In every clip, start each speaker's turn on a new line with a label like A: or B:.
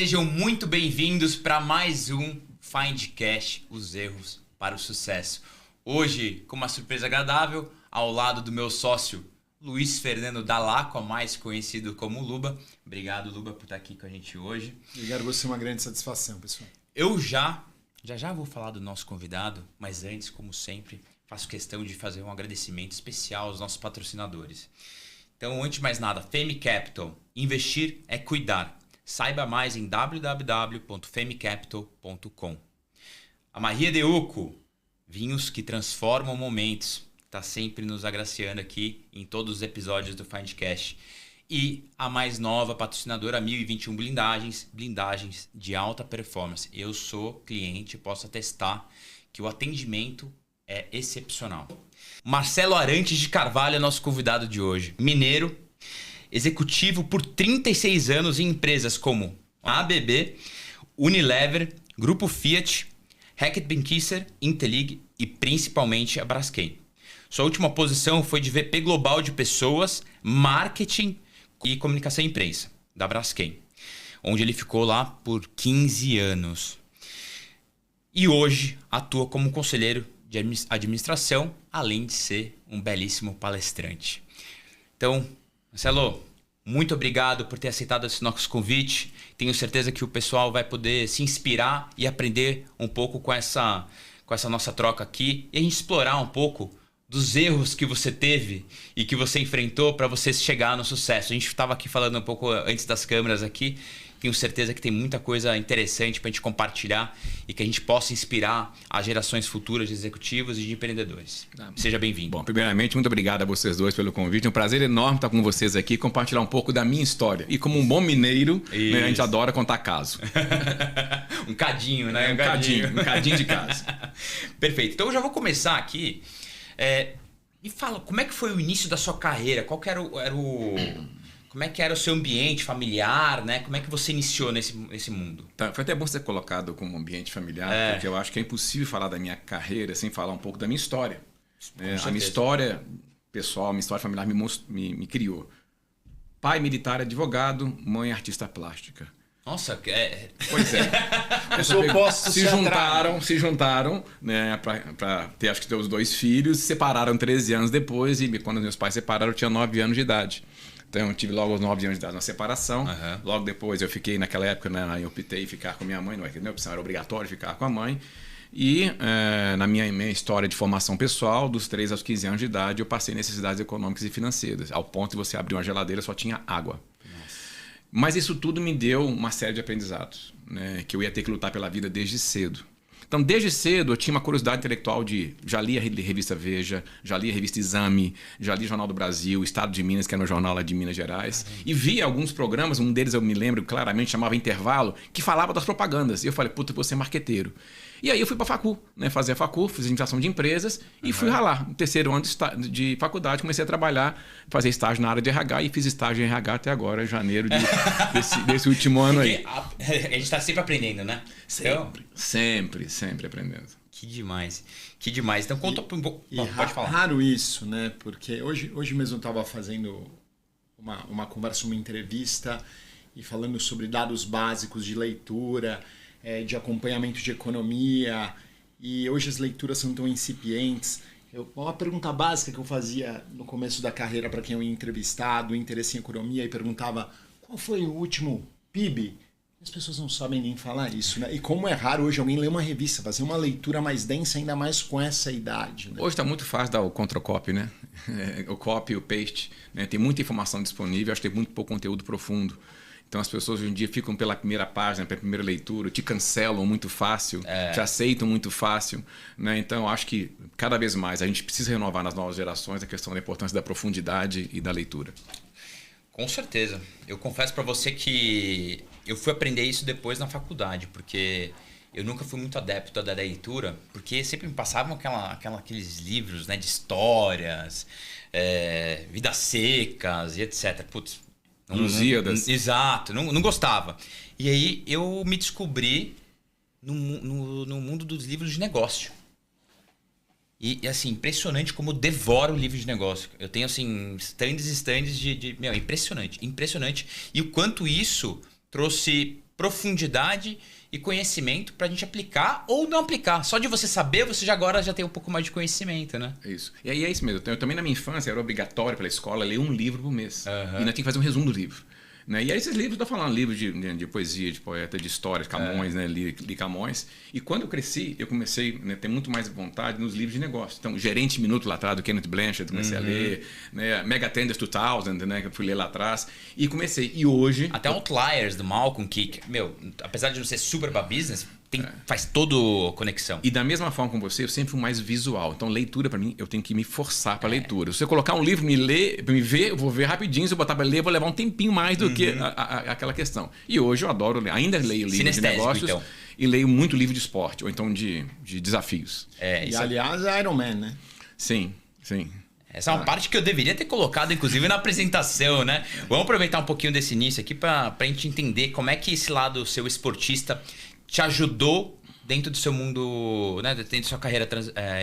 A: Sejam muito bem-vindos para mais um Findcast, os erros para o sucesso. Hoje, com uma surpresa agradável, ao lado do meu sócio Luiz Fernando Dall'Acqua, mais conhecido como Luba. Obrigado, Luba, por estar aqui com a gente hoje.
B: Obrigado, você é uma grande satisfação, pessoal.
A: Eu já vou falar do nosso convidado, mas antes, como sempre, faço questão de fazer um agradecimento especial aos nossos patrocinadores. Então, antes de mais nada, Femme Capital, investir é cuidar. Saiba mais em www.femcapital.com. A Maria de Uco, vinhos que transformam momentos, está sempre nos agraciando aqui em todos os episódios do Findcast. E a mais nova patrocinadora 1021 blindagens de alta performance. Eu sou cliente, posso atestar que o atendimento é excepcional. Marcelo Arantes de Carvalho é nosso convidado de hoje. Mineiro, executivo por 36 anos em empresas como ABB, Unilever, Grupo Fiat, Reckitt Benckiser, Intelig e principalmente a Braskem. Sua última posição foi de VP Global de Pessoas, Marketing e Comunicação e Imprensa, da Braskem, onde ele ficou lá por 15 anos. E hoje atua como conselheiro de administração, além de ser um belíssimo palestrante. Então, Marcelo, muito obrigado por ter aceitado esse nosso convite. Tenho certeza que o pessoal vai poder se inspirar e aprender um pouco com essa nossa troca aqui e a gente explorar um pouco dos erros que você teve e que você enfrentou para você chegar no sucesso. A gente estava aqui falando um pouco antes das câmeras aqui. Tenho certeza que tem muita coisa interessante para a gente compartilhar e que a gente possa inspirar as gerações futuras de executivos e de empreendedores. Seja bem-vindo.
C: Bom, primeiramente, muito obrigado a vocês dois pelo convite. É um prazer enorme estar com vocês aqui e compartilhar um pouco da minha história. E como um bom mineiro, né, a gente adora contar caso.
A: Um cadinho, né?
C: Um cadinho de caso.
A: Perfeito. Então eu já vou começar aqui. Me fala, como é que foi o início da sua carreira? Qual que era como é que era o seu ambiente familiar, né? Como é que você iniciou nesse mundo?
C: Tá, foi até bom ser colocado como ambiente familiar, porque eu acho que é impossível falar da minha carreira sem falar um pouco da minha história. A minha história pessoal, minha história familiar me criou. Pai militar, advogado, mãe artista plástica.
A: Nossa,
C: Pois é.
B: Os opostos
C: se juntaram, né, para ter, acho que, os dois filhos, se separaram 13 anos depois, e quando meus pais se separaram eu tinha 9 anos de idade. Então eu tive logo aos 9 anos de idade uma separação. Logo depois eu fiquei, naquela época, né, eu optei em ficar com minha mãe, não é que minha opção era obrigatório ficar com a mãe. E na minha história de formação pessoal, dos 3 aos 15 anos de idade, eu passei necessidades econômicas e financeiras, ao ponto de você abrir uma geladeira só tinha água. Mas isso tudo me deu uma série de aprendizados, né, que eu ia ter que lutar pela vida desde cedo. Então, desde cedo, eu tinha uma curiosidade intelectual já li a revista Veja, já li a revista Exame, já li o Jornal do Brasil, Estado de Minas, que era no jornal lá de Minas Gerais, e vi alguns programas, um deles eu me lembro claramente, chamava Intervalo, que falava das propagandas. E eu falei, puta, vou ser marqueteiro. E aí eu fui para a facu, né, fazer a facu, fiz administração de empresas e fui ralar. No terceiro ano de faculdade, comecei a trabalhar, fazer estágio na área de RH e fiz estágio em RH até agora, janeiro desse último ano aí.
A: A gente está sempre aprendendo, né?
C: Sempre aprendendo.
A: Que demais. Então conta um pouco.
B: Pode falar. Raro isso, né? Porque hoje mesmo eu estava fazendo uma conversa, uma entrevista e falando sobre dados básicos de leitura, de acompanhamento de economia, e hoje as leituras são tão incipientes. Uma pergunta básica que eu fazia no começo da carreira para quem eu ia entrevistar, do interesse em economia, e perguntava qual foi o último PIB. As pessoas não sabem nem falar isso, né? E como é raro hoje alguém ler uma revista, fazer uma leitura mais densa, ainda mais com essa idade, né?
C: Hoje está muito fácil dar o contra-copy, né? O copy, o paste, né? Tem muita informação disponível, acho que tem muito pouco conteúdo profundo. Então as pessoas hoje em dia ficam pela primeira página, pela primeira leitura, te cancelam muito fácil, te aceitam muito fácil, né? Então acho que cada vez mais a gente precisa renovar nas novas gerações a questão da importância da profundidade e da leitura.
A: Com certeza. Eu confesso para você que eu fui aprender isso depois na faculdade, porque eu nunca fui muito adepto da leitura, porque sempre me passavam aqueles livros, né, de histórias, vidas secas e etc. Putz,
C: Lusíadas.
A: Exato, não gostava. E aí eu me descobri no mundo dos livros de negócio. E assim, impressionante como eu devoro o livro de negócio. Eu tenho assim, stands de impressionante. E o quanto isso trouxe profundidade e conhecimento pra gente aplicar ou não aplicar. Só de você saber, você agora já tem um pouco mais de conhecimento, né?
C: Isso. E aí é isso mesmo. Eu também na minha infância era obrigatório pela escola ler um livro por mês. E ainda tinha que fazer um resumo do livro. Né? E aí esses livros, eu tô falando livros de poesia, de poeta, de histórias, Camões, né? Li Camões. E quando eu cresci, eu comecei a ter muito mais vontade nos livros de negócio. Então, Gerente Minuto lá atrás, do Kenneth Blanchard, comecei a ler. Né? Mega Tenders 2000, né? Que eu fui ler lá atrás. E comecei. E hoje...
A: Até Outliers, do Malcolm, que, meu, apesar de não ser super pra business, faz toda conexão.
C: E da mesma forma como você, eu sempre fui mais visual. Então, leitura, para mim, eu tenho que me forçar para leitura. Se você colocar um livro, me ver, eu vou ver rapidinho. Se eu botar para ler, eu vou levar um tempinho mais do que aquela questão. E hoje eu adoro ler. Ainda leio livros de negócios então. E leio muito livro de esporte, ou então de desafios.
B: E aliás, é Iron Man, né?
C: Sim, sim.
A: Essa é uma parte que eu deveria ter colocado, inclusive, na apresentação, né? Vamos aproveitar um pouquinho desse início aqui para a gente entender como é que esse lado seu esportista te ajudou dentro do seu mundo, né? Dentro da sua carreira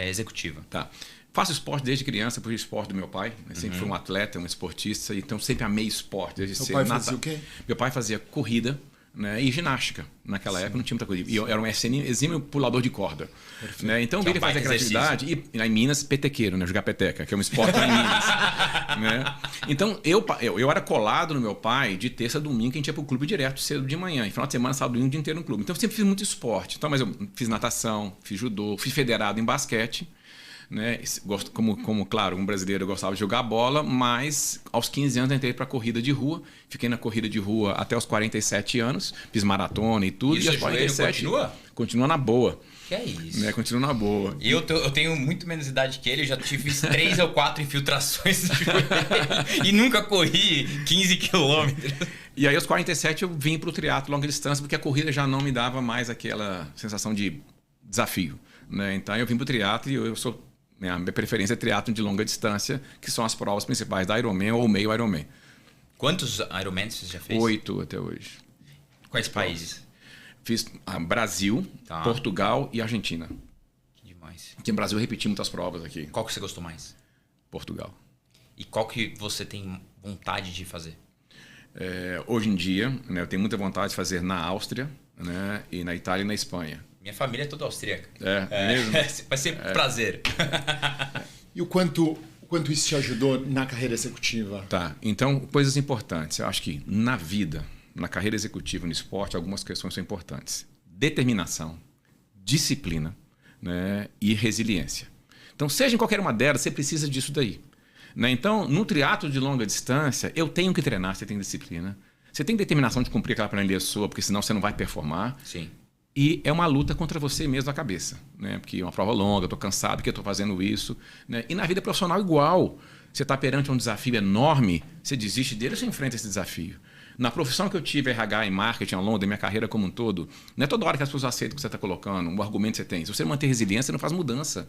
A: executiva.
C: Tá. Faço esporte desde criança, por esporte do meu pai. Eu sempre fui um atleta, um esportista, então sempre amei esporte desde cedo.
B: Seu pai fazia o quê?
C: Meu pai fazia corrida, né, e ginástica. Naquela época não tinha muita corrida. E eu era um exímio pulador de corda. Né? Então eu vi ele fazer aquela atividade. E lá em Minas, petequeiro, né? Jogar peteca, que é um esporte lá em Minas. Né? Então eu era colado no meu pai de terça a domingo, que a gente ia pro clube direto, cedo de manhã. E final de semana, sábado, domingo, o dia inteiro no clube. Então eu sempre fiz muito esporte. Então, mas eu fiz natação, fiz judô, fui federado em basquete. Né? Claro, um brasileiro, eu gostava de jogar bola, mas aos 15 anos eu entrei para corrida de rua. Fiquei na corrida de rua até os 47 anos, fiz maratona e tudo.
A: E
C: aos 47
A: continua?
C: Continua na boa.
A: Que é isso?
C: Né? Continua na boa.
A: E eu tenho muito menos idade que ele, eu já tive 3 ou 4 infiltrações de joelho e nunca corri 15 quilômetros.
C: E aí aos 47 eu vim para o triatlo longa distância, porque a corrida já não me dava mais aquela sensação de desafio. Né? Então eu vim para o triatlo e eu sou... A minha preferência é triatlo de longa distância, que são as provas principais da Ironman ou meio Ironman.
A: Quantos Ironmans você já fez?
C: 8 até hoje.
A: Quais países?
C: Fiz Brasil, Portugal e Argentina.
A: Que demais.
C: Aqui no Brasil eu repeti muitas provas aqui.
A: Qual que você gostou mais?
C: Portugal.
A: E qual que você tem vontade de fazer?
C: Hoje em dia, né, eu tenho muita vontade de fazer na Áustria, né, e na Itália e na Espanha.
A: Minha família é toda austríaca.
C: Mesmo?
A: Vai ser prazer.
B: E o quanto isso te ajudou na carreira executiva?
C: Tá, então coisas importantes. Eu acho que na vida, na carreira executiva, no esporte, algumas questões são importantes. Determinação, disciplina, né, e resiliência. Então, seja em qualquer uma delas, você precisa disso daí. Né? Então, no triatlo de longa distância, eu tenho que treinar, você tem disciplina. Você tem determinação de cumprir aquela planilha sua, porque senão você não vai performar.
A: Sim.
C: E é uma luta contra você mesmo na cabeça, né? Porque é uma prova longa, eu estou cansado que eu estou fazendo isso. Né? E na vida profissional igual. Você está perante um desafio enorme, você desiste dele ou você enfrenta esse desafio? Na profissão que eu tive, RH e marketing ao longo da minha carreira como um todo, não é toda hora que as pessoas aceitam o que você está colocando, o argumento que você tem. Se você manter resiliência, você não faz mudança.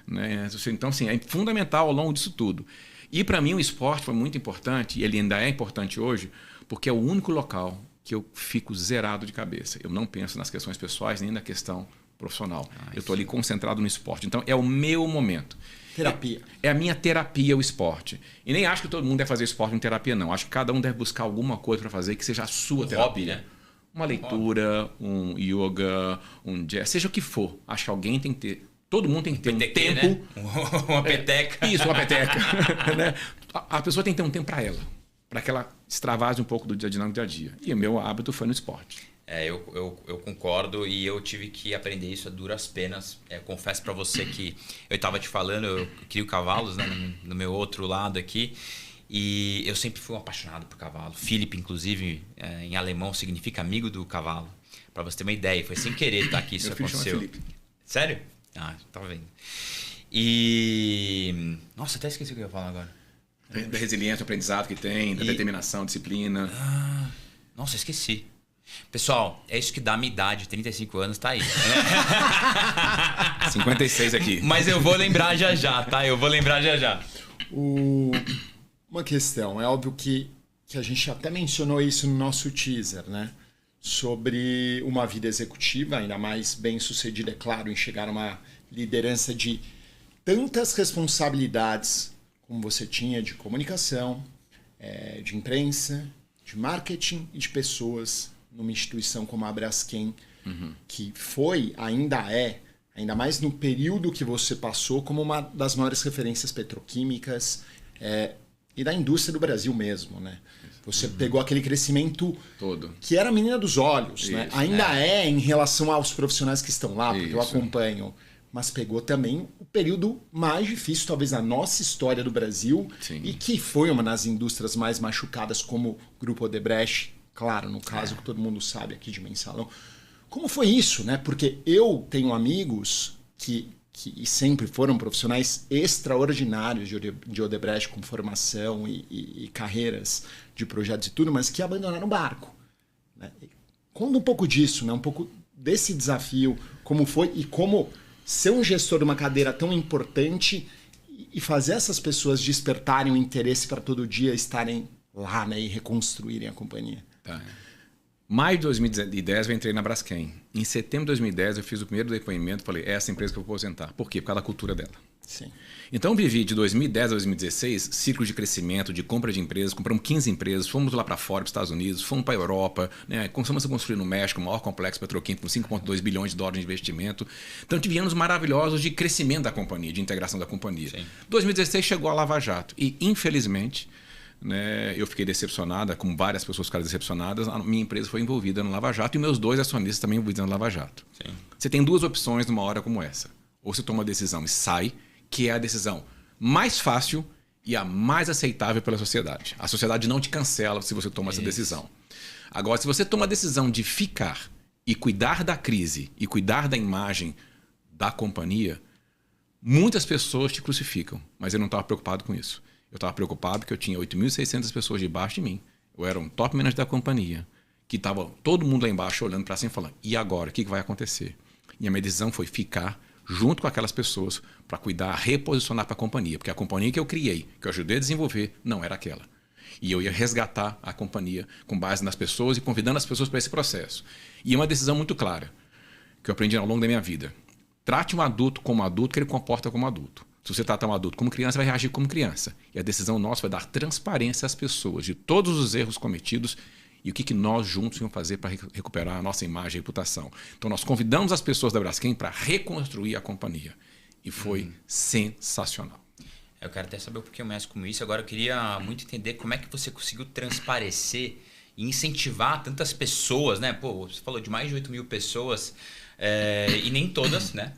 C: Né? Então, assim, é fundamental ao longo disso tudo. E para mim o esporte foi muito importante, e ele ainda é importante hoje, porque é o único local que eu fico zerado de cabeça. Eu não penso nas questões pessoais nem na questão profissional. Eu estou ali concentrado no esporte. Então, é o meu momento.
B: Terapia.
C: É a minha terapia, o esporte. E nem acho que todo mundo deve fazer esporte em terapia, não. Acho que cada um deve buscar alguma coisa para fazer que seja a sua terapia.
A: Hobby, né?
C: Uma leitura, um yoga, um jazz, seja o que for. Acho que alguém tem que ter... Todo mundo tem que ter um tempo...
A: Né? Uma peteca.
C: Isso, uma peteca. Né? A pessoa tem que ter um tempo para ela. Para que ela extravase um pouco do dia dinâmico do dia a dia. E o meu hábito foi no esporte.
A: Eu concordo e eu tive que aprender isso a duras penas. Confesso para você que eu estava te falando, eu crio cavalos, né, no meu outro lado aqui. E eu sempre fui um apaixonado por cavalo. Philipp, inclusive, em alemão, significa amigo do cavalo. Para você ter uma ideia, foi sem querer que isso aconteceu. Sério? Ah, tá vendo. E... Nossa, até esqueci o que eu ia falar agora.
C: Da resiliência, do aprendizado que tem, da determinação, disciplina.
A: Nossa, esqueci. Pessoal, é isso que dá a minha idade, 35 anos, tá aí.
C: 56 aqui.
A: Mas eu vou lembrar já, tá? Eu vou lembrar já.
B: Uma questão, é óbvio que a gente até mencionou isso no nosso teaser, né? Sobre uma vida executiva, ainda mais bem sucedida, é claro, em chegar a uma liderança de tantas responsabilidades como você tinha de comunicação, de imprensa, de marketing e de pessoas, numa instituição como a Braskem, que foi, ainda mais no período que você passou, como uma das maiores referências petroquímicas e da indústria do Brasil mesmo, né? Você pegou aquele crescimento
C: todo,
B: que era a menina dos olhos, né? Ainda em relação aos profissionais que estão lá, porque eu acompanho, mas pegou também o período mais difícil, talvez, da nossa história do Brasil. Sim. E que foi uma das indústrias mais machucadas, como o Grupo Odebrecht, claro, no caso que todo mundo sabe aqui de Mensalão. Como foi isso, né? Porque eu tenho amigos que sempre foram profissionais extraordinários de Odebrecht, com formação e carreiras de projetos e tudo, mas que abandonaram o barco, né? Conta um pouco disso, né? Um pouco desse desafio, como foi e como ser um gestor de uma cadeira tão importante e fazer essas pessoas despertarem o interesse para todo dia estarem lá, né? E reconstruírem a companhia.
C: Tá. Maio de 2010 eu entrei na Braskem. Em setembro de 2010 eu fiz o primeiro depoimento e falei, é essa empresa que eu vou aposentar. Por quê? Por causa da cultura dela.
B: Sim.
C: Então eu vivi de 2010 a 2016 ciclo de crescimento, de compra de empresas, compramos 15 empresas, fomos lá para fora, para os Estados Unidos, fomos para a Europa, né? Começamos a construir no México o maior complexo petroquímico com 5,2 bilhões de dólares de investimento. Então tive anos maravilhosos de crescimento da companhia, de integração da companhia. Sim. 2016 chegou a Lava Jato e, infelizmente, né, eu fiquei decepcionada, como várias pessoas ficaram decepcionadas, a minha empresa foi envolvida no Lava Jato e meus 2 acionistas também envolvidos no Lava Jato. Sim. Você tem 2 opções numa hora como essa. Ou você toma a decisão e sai, que é a decisão mais fácil e a mais aceitável pela sociedade. A sociedade não te cancela se você toma essa decisão. Agora, se você toma a decisão de ficar e cuidar da crise e cuidar da imagem da companhia, muitas pessoas te crucificam, mas eu não estava preocupado com isso. Eu estava preocupado porque eu tinha 8.600 pessoas debaixo de mim. Eu era um top manager da companhia, que estava todo mundo lá embaixo olhando para cima e falando, e agora? O que vai acontecer? E a minha decisão foi ficar junto com aquelas pessoas para cuidar, reposicionar para a companhia. Porque a companhia que eu criei, que eu ajudei a desenvolver, não era aquela. E eu ia resgatar a companhia com base nas pessoas e convidando as pessoas para esse processo. E é uma decisão muito clara, que eu aprendi ao longo da minha vida. Trate um adulto como adulto, que ele comporta como adulto. Se você tratar um adulto como criança, vai reagir como criança. E a decisão nossa vai dar transparência às pessoas de todos os erros cometidos e o que nós juntos vamos fazer para recuperar a nossa imagem e reputação. Então, nós convidamos as pessoas da Braskem para reconstruir a companhia. E foi sensacional.
A: Eu quero até saber um pouquinho mais como isso. Agora, eu queria muito entender como é que você conseguiu transparecer e incentivar tantas pessoas, né? Pô, você falou de mais de 8 mil pessoas e nem todas, né?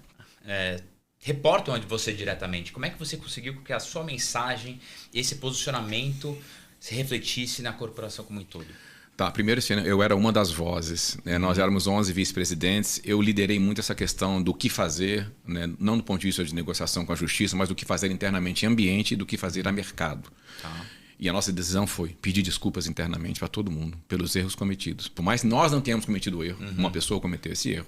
A: Reportam de você diretamente. Como é que você conseguiu que a sua mensagem, esse posicionamento se refletisse na corporação como um todo?
C: Tá, primeiro assim, eu era uma das vozes, né? Nós éramos 11 vice-presidentes, eu liderei muito essa questão do que fazer, né? Não do ponto de vista de negociação com a justiça, mas do que fazer internamente em ambiente e do que fazer a mercado. Tá. E a nossa decisão foi pedir desculpas internamente para todo mundo pelos erros cometidos. Por mais que nós não tenhamos cometido o erro, uma pessoa cometeu esse erro,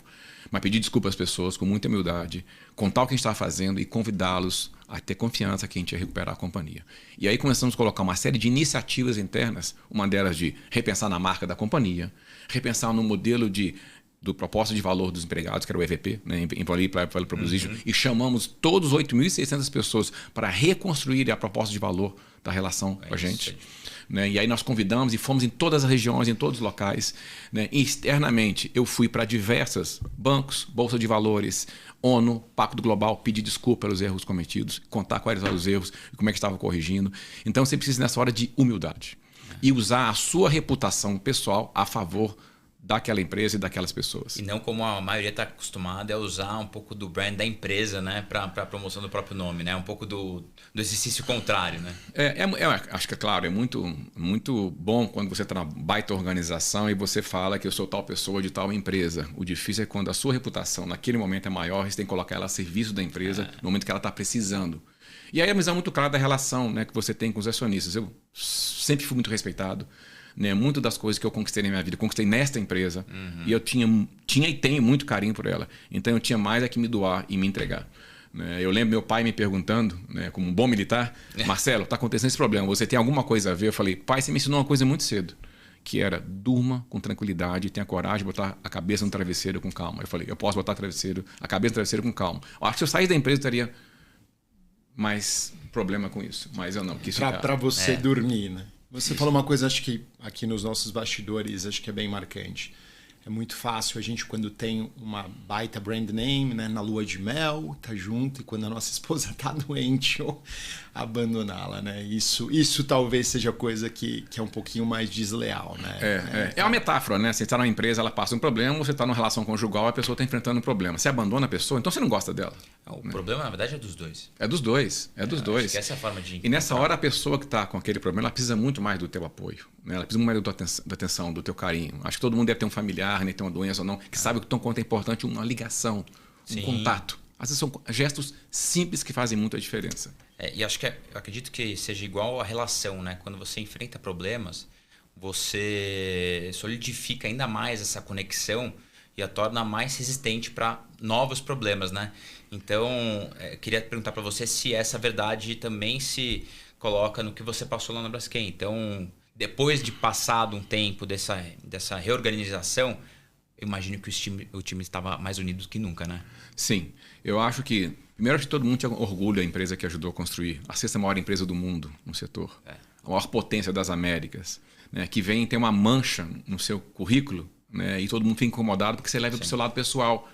C: mas pedir desculpas às pessoas com muita humildade, contar o que a gente estava fazendo e convidá-los a ter confiança que a gente ia recuperar a companhia. E aí começamos a colocar uma série de iniciativas internas, uma delas de repensar na marca da companhia, repensar no modelo do propósito de valor dos empregados, que era o EVP, né, Employee Value Proposition, e chamamos todos 8.600 pessoas para reconstruir a proposta de valor da relação com a gente. Né? E aí nós convidamos e fomos em todas as regiões, em todos os locais. Né? E externamente, eu fui para diversos bancos, Bolsa de Valores, ONU, Pacto Global, pedir desculpa pelos erros cometidos, contar quais eram os erros e como é que estava corrigindo. Então você precisa nessa hora de humildade e usar a sua reputação pessoal a favor daquela empresa e daquelas pessoas.
A: E não como a maioria está acostumada a usar um pouco do brand da empresa, né, para a promoção do próprio nome, né? Um pouco do exercício contrário, né?
C: Acho que é claro, é muito bom quando você está na baita organização e você fala que eu sou tal pessoa de tal empresa. O difícil é quando a sua reputação naquele momento é maior, você tem que colocar ela a serviço da empresa no momento que ela está precisando. E aí a visão muito clara da relação, né, que você tem com os acionistas. Eu sempre fui muito respeitado. Né, muito das coisas que eu conquistei na minha vida, eu conquistei nesta empresa. E eu tinha e tenho muito carinho por ela. Então eu tinha mais que me doar e me entregar. Né, eu lembro meu pai me perguntando, né, como um bom militar, Marcelo, está acontecendo esse problema, você tem alguma coisa a ver? Eu falei, pai, você me ensinou uma coisa muito cedo, que era durma com tranquilidade e tenha coragem de botar a cabeça no travesseiro com calma. Eu falei, eu posso botar a cabeça no travesseiro com calma. Eu acho que se eu saísse da empresa eu teria mais problema com isso, mas eu não quis ficar.
B: Para você dormir, né? Você falou uma coisa, acho que aqui nos nossos bastidores, acho que é bem marcante. É muito fácil a gente, quando tem uma baita brand name, né, na lua de mel, tá junto, e quando a nossa esposa tá doente, ou abandoná-la, né? Isso talvez seja coisa que é um pouquinho mais desleal, né?
C: É uma metáfora, né? Você está numa empresa, ela passa um problema, você está numa relação conjugal, a pessoa está enfrentando um problema. Você abandona a pessoa, então você não gosta dela.
A: O problema, na verdade, é dos dois.
C: É dos dois. Acho
A: que essa é a forma de...
C: E nessa hora, a pessoa que está com aquele problema, ela precisa muito mais do teu apoio. Né? Ela precisa muito mais da atenção, do teu carinho. Acho que todo mundo deve ter um familiar, nem ter uma doença ou não, que sabe o quanto é importante uma ligação, um contato. Às vezes são gestos simples que fazem muita diferença.
A: E acho que eu acredito que seja igual a relação, né? Quando você enfrenta problemas, você solidifica ainda mais essa conexão e a torna mais resistente para novos problemas, né? Então, queria perguntar para você se essa verdade também se coloca no que você passou lá na Braskem. Então, depois de passado um tempo dessa reorganização, eu imagino que o time estava mais unido que nunca, né? Sim.
C: Eu acho que, primeiro, que todo mundo tinha orgulho da empresa que ajudou a construir. A sexta maior empresa do mundo no setor. A maior potência das Américas. Né, que tem uma mancha no seu currículo, né, e todo mundo fica incomodado porque você leva para o seu lado pessoal.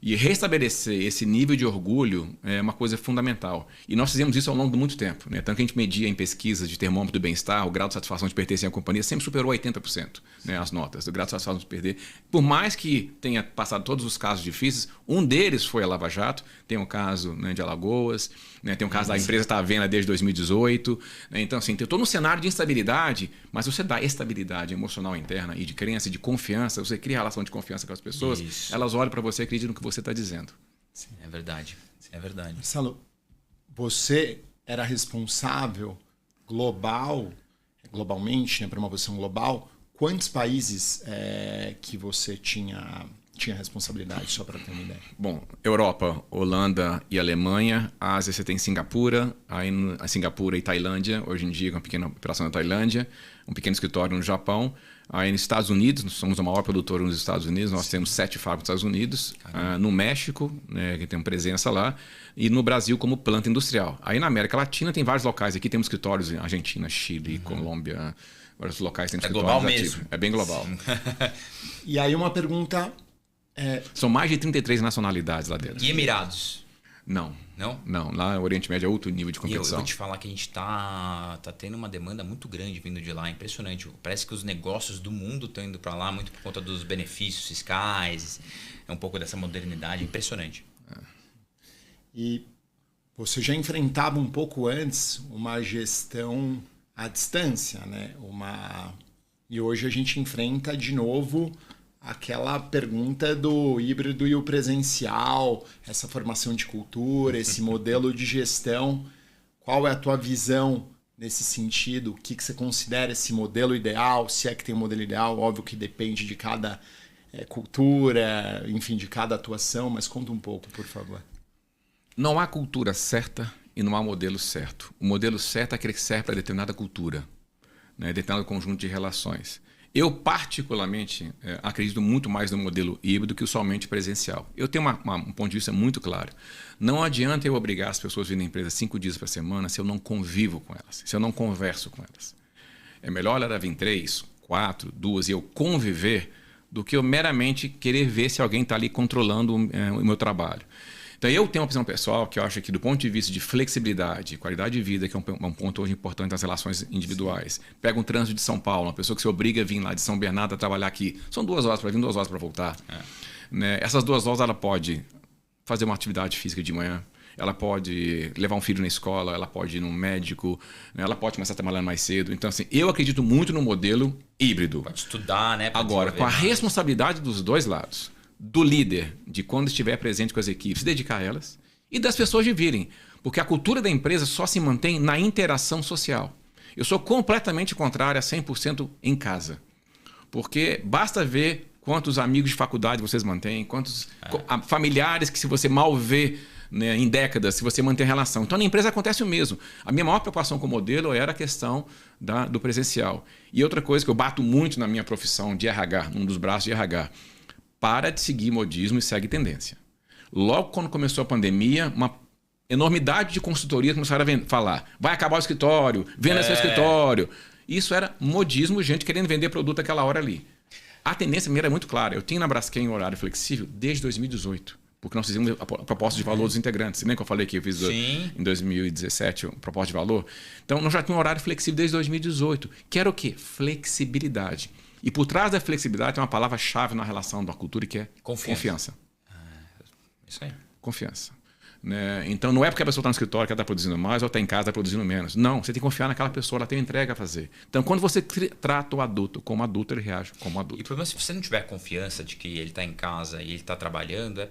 C: E restabelecer esse nível de orgulho é uma coisa fundamental. E nós fizemos isso ao longo de muito tempo. Né? Tanto que a gente media em pesquisas de termômetro do bem-estar, o grau de satisfação de pertencer à companhia sempre superou 80%, né, as notas do grau de satisfação de perder. Por mais que tenha passado todos os casos difíceis, um deles foi a Lava Jato. Tem o caso, né, de Alagoas, né, tem o caso da empresa que está à venda desde 2018. Né? Então, assim, tem todo um cenário de instabilidade, mas você dá estabilidade emocional interna e de crença, de confiança, você cria relação de confiança com as pessoas, elas olham para você e acreditam no que você está dizendo.
A: Sim, é verdade. É verdade.
B: Marcelo, você era responsável globalmente, né, para uma posição global. Quantos países que você tinha responsabilidade, só para ter uma ideia?
C: Bom, Europa, Holanda e Alemanha. Ásia você tem Singapura, aí Singapura e Tailândia, hoje em dia com uma pequena operação na Tailândia, um pequeno escritório no Japão. Aí nos Estados Unidos, nós somos a maior produtora nos Estados Unidos, nós temos 7 fábricas nos Estados Unidos, no México, né, que tem presença lá, e no Brasil como planta industrial. Aí na América Latina tem vários locais, aqui temos escritórios em Argentina, Chile, Colômbia, vários locais tem escritórios
A: global
C: ativos.
A: Mesmo.
C: É bem global.
B: E aí uma pergunta...
C: São mais de 33 nacionalidades lá dentro.
A: E Emirados?
C: Não.
A: Não?
C: Não, lá no Oriente Médio é outro nível de competição.
A: E eu vou te falar que a gente tá tendo uma demanda muito grande vindo de lá, impressionante. Parece que os negócios do mundo estão indo para lá muito por conta dos benefícios fiscais, é um pouco dessa modernidade, impressionante.
B: E você já enfrentava um pouco antes uma gestão à distância, né? E hoje a gente enfrenta de novo aquela pergunta do híbrido e o presencial, essa formação de cultura, esse modelo de gestão. Qual é a tua visão nesse sentido? O que você considera esse modelo ideal? Se é que tem um modelo ideal, óbvio que depende de cada cultura, enfim, de cada atuação, mas conta um pouco, por favor.
C: Não há cultura certa e não há modelo certo. O modelo certo é aquele que serve para determinada cultura, né? Determinado conjunto de relações. Eu, particularmente, acredito muito mais no modelo híbrido que o somente presencial. Eu tenho um ponto de vista muito claro. Não adianta eu obrigar as pessoas a vir na empresa 5 dias por semana se eu não convivo com elas, se eu não converso com elas. É melhor ela vir 3, 4, 2 e eu conviver do que eu meramente querer ver se alguém está ali controlando o meu trabalho. Então, eu tenho uma opinião pessoal que eu acho que, do ponto de vista de flexibilidade, qualidade de vida, que é um ponto hoje importante nas relações individuais. Sim. Pega um trânsito de São Paulo, uma pessoa que se obriga a vir lá de São Bernardo a trabalhar aqui. São 2 horas para vir, 2 horas para voltar. Né? Essas 2 horas ela pode fazer uma atividade física de manhã, ela pode levar um filho na escola, ela pode ir num médico, né? Ela pode começar a trabalhar mais cedo. Então, assim, eu acredito muito no modelo híbrido.
A: Pode estudar, né?
C: Agora, com a responsabilidade dos dois lados. Do líder, de quando estiver presente com as equipes, se dedicar a elas, e das pessoas de virem. Porque a cultura da empresa só se mantém na interação social. Eu sou completamente contrário a 100% em casa. Porque basta ver quantos amigos de faculdade vocês mantêm, quantos familiares que se você mal vê, né, em décadas, se você mantém relação. Então, na empresa acontece o mesmo. A minha maior preocupação com o modelo era a questão do presencial. E outra coisa que eu bato muito na minha profissão de RH, num dos braços de RH, para de seguir modismo e segue tendência. Logo quando começou a pandemia, uma enormidade de consultorias começaram a falar: vai acabar o escritório, venda seu escritório. Isso era modismo, gente querendo vender produto aquela hora ali. A tendência minha era muito clara. Eu tinha na Braskem um horário flexível desde 2018. Porque nós fizemos a proposta de valor dos integrantes. Você lembra que eu falei que eu fiz em 2017 a proposta de valor? Então, nós já tínhamos um horário flexível desde 2018. Que era o quê? Flexibilidade. E por trás da flexibilidade tem uma palavra-chave na relação da cultura que é confiança.
A: Isso aí.
C: Confiança. Né? Então, não é porque a pessoa está no escritório que ela está produzindo mais ou está em casa está produzindo menos. Não, você tem que confiar naquela pessoa, ela tem uma entrega a fazer. Então, quando você trata o adulto como adulto, ele reage como adulto.
A: E o problema é se você não tiver confiança de que ele está em casa e ele está trabalhando,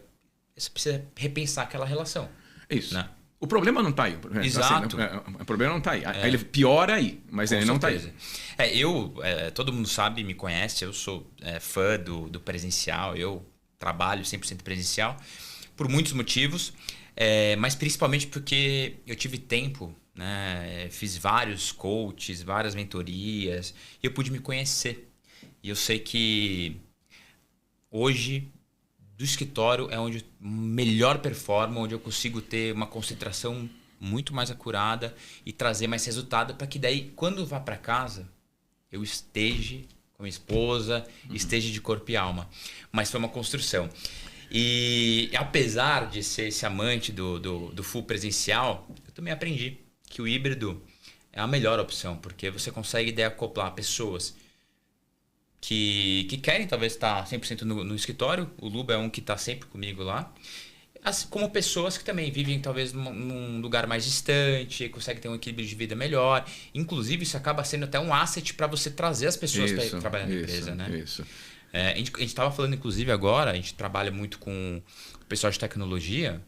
A: você precisa repensar aquela relação.
C: Isso.
A: Né?
C: O problema não está aí.
A: Exato.
C: Assim, o problema não está aí. Aí ele piora aí, mas ele não está aí.
A: Todo mundo sabe, me conhece, eu sou fã do presencial, eu trabalho 100% presencial por muitos motivos. Mas principalmente porque eu tive tempo, né? Fiz vários coaches, várias mentorias e eu pude me conhecer. E eu sei que hoje do escritório é onde melhor performo, onde eu consigo ter uma concentração muito mais acurada e trazer mais resultado para que daí, quando eu vá para casa, eu esteja com a minha esposa, esteja de corpo e alma. Mas foi uma construção. E apesar de ser esse amante do full presencial, eu também aprendi que o híbrido é a melhor opção, porque você consegue acoplar pessoas que querem talvez estar 100% no escritório. O Luba é um que está sempre comigo lá. Assim como pessoas que também vivem talvez num lugar mais distante, conseguem ter um equilíbrio de vida melhor. Inclusive, isso acaba sendo até um asset para você trazer as pessoas para trabalhar na empresa, né?
C: Isso.
A: A gente estava falando, inclusive, agora, a gente trabalha muito com o pessoal de tecnologia.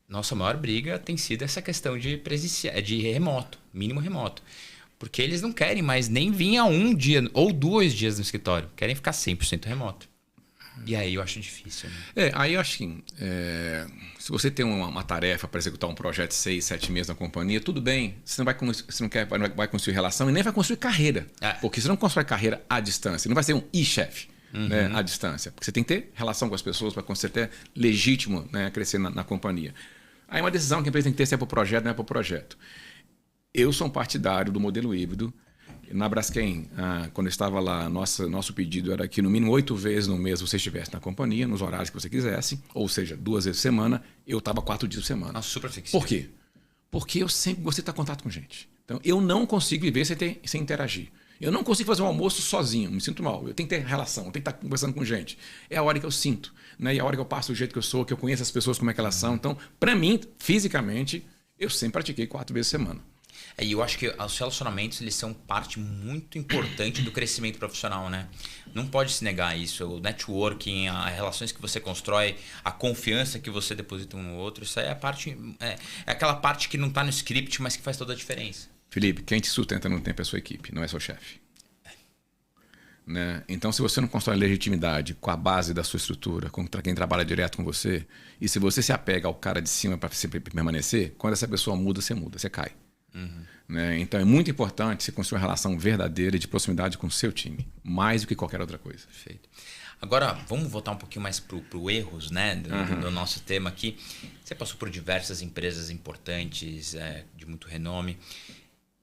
A: Nossa maior briga tem sido essa questão de remoto, mínimo remoto. Porque eles não querem mais nem vir a 1 dia ou 2 dias no escritório. Querem ficar 100% remoto. E aí eu acho difícil. Né?
C: Aí eu acho que se você tem uma tarefa para executar um projeto de 6, 7 meses na companhia, tudo bem. Você não vai construir relação e nem vai construir carreira. Porque você não constrói carreira à distância. Não vai ser um e-chefe. Né, à distância. Porque você tem que ter relação com as pessoas para ser até legítimo, né, crescer na companhia. Aí uma decisão que a empresa tem que ter se é para o projeto ou não é para o projeto. Eu sou um partidário do modelo híbrido. Na Braskem, quando eu estava lá, nosso pedido era que no mínimo 8 vezes no mês você estivesse na companhia, nos horários que você quisesse, ou seja, 2 vezes por semana. Eu estava 4 dias por semana.
A: Nossa, super flexível.
C: Por quê? Porque eu sempre gostei de ter contato com gente. Então, eu não consigo viver sem interagir. Eu não consigo fazer um almoço sozinho, me sinto mal. Eu tenho que ter relação, eu tenho que estar conversando com gente. É a hora que eu sinto, né? E a hora que eu passo do jeito que eu sou, que eu conheço as pessoas, como é que elas são. Então, para mim, fisicamente, eu sempre pratiquei 4 vezes por semana.
A: E eu acho que os relacionamentos, eles são parte muito importante do crescimento profissional, né? Não pode se negar isso. O networking, as relações que você constrói, a confiança que você deposita um no outro, isso aí é aquela parte que não está no script, mas que faz toda a diferença.
C: Felipe, quem te sustenta no tempo é a sua equipe, não é seu chefe. Né? Então, se você não constrói legitimidade com a base da sua estrutura, contra quem trabalha direto com você, e se você se apega ao cara de cima para sempre permanecer, quando essa pessoa muda, você cai. Né? Então, é muito importante você construir uma relação verdadeira de proximidade com o seu time, mais do que qualquer outra coisa.
A: Perfeito. Agora, vamos voltar um pouquinho mais para o erros, né, do nosso tema aqui. Você passou por diversas empresas importantes, de muito renome.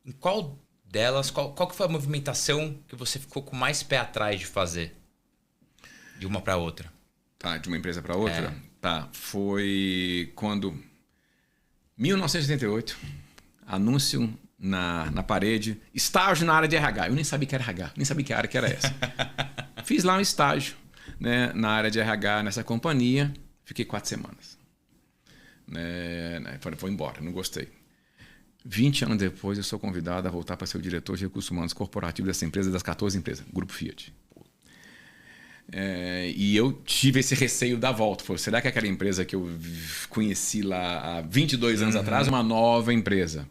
A: Em qual delas, qual que foi a movimentação que você ficou com mais pé atrás de fazer? De uma para outra.
C: Tá, de uma empresa para outra? Tá, foi quando... 1988, anúncio na parede, estágio na área de RH. Eu nem sabia que era RH, nem sabia que área que era essa. Fiz lá um estágio, né, na área de RH, nessa companhia. Fiquei 4 semanas. Foi embora, não gostei. 20 anos depois, eu sou convidado a voltar para ser o diretor de recursos humanos corporativo dessa empresa, das 14 empresas, Grupo Fiat. E eu tive esse receio da volta. Falei, será que aquela empresa que eu conheci lá há 22 anos atrás é uma nova empresa?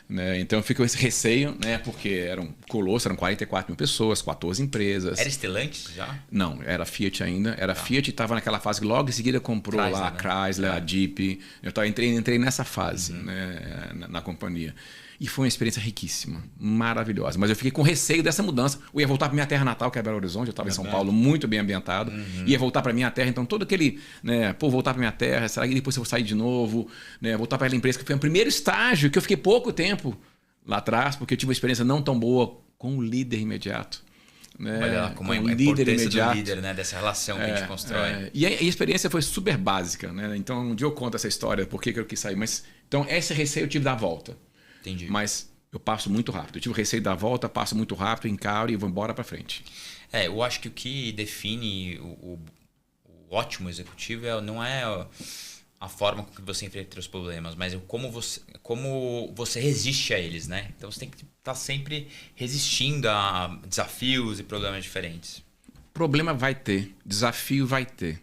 C: Né? Então eu fico com esse receio, né? Porque era um colosso, eram 44 mil pessoas, 14 empresas.
A: Era Stellantis já?
C: Não, era Fiat ainda. Era Fiat, estava naquela fase que logo em seguida comprou Chrysler, lá a Chrysler, a Jeep. Eu entrei nessa fase, né? na companhia. E foi uma experiência riquíssima, maravilhosa. Mas eu fiquei com receio dessa mudança. Eu ia voltar para minha terra natal, que é Belo Horizonte. Eu estava em São Paulo, muito bem ambientado. Ia voltar para minha terra. Então, todo aquele... Né, voltar para minha terra. Será que depois eu vou sair de novo? Né, voltar para aquela empresa que foi o primeiro estágio, que eu fiquei pouco tempo lá atrás, porque eu tive uma experiência não tão boa com o líder imediato. Né?
A: Olha lá como é a importância do líder, né? Dessa relação que a gente constrói.
C: E a experiência foi super básica. Né? Então, um dia eu conto essa história, por que eu quis sair. Mas, então, esse receio eu tive da volta.
A: Entendi.
C: Mas eu passo muito rápido. Eu tive o receio da volta, passo muito rápido, encaro e vou embora para frente.
A: Eu acho que o que define o ótimo executivo não é a forma com que você enfrenta os problemas, mas como você resiste a eles, né? Então você tem que estar sempre resistindo a desafios e problemas diferentes.
C: Problema vai ter, desafio vai ter.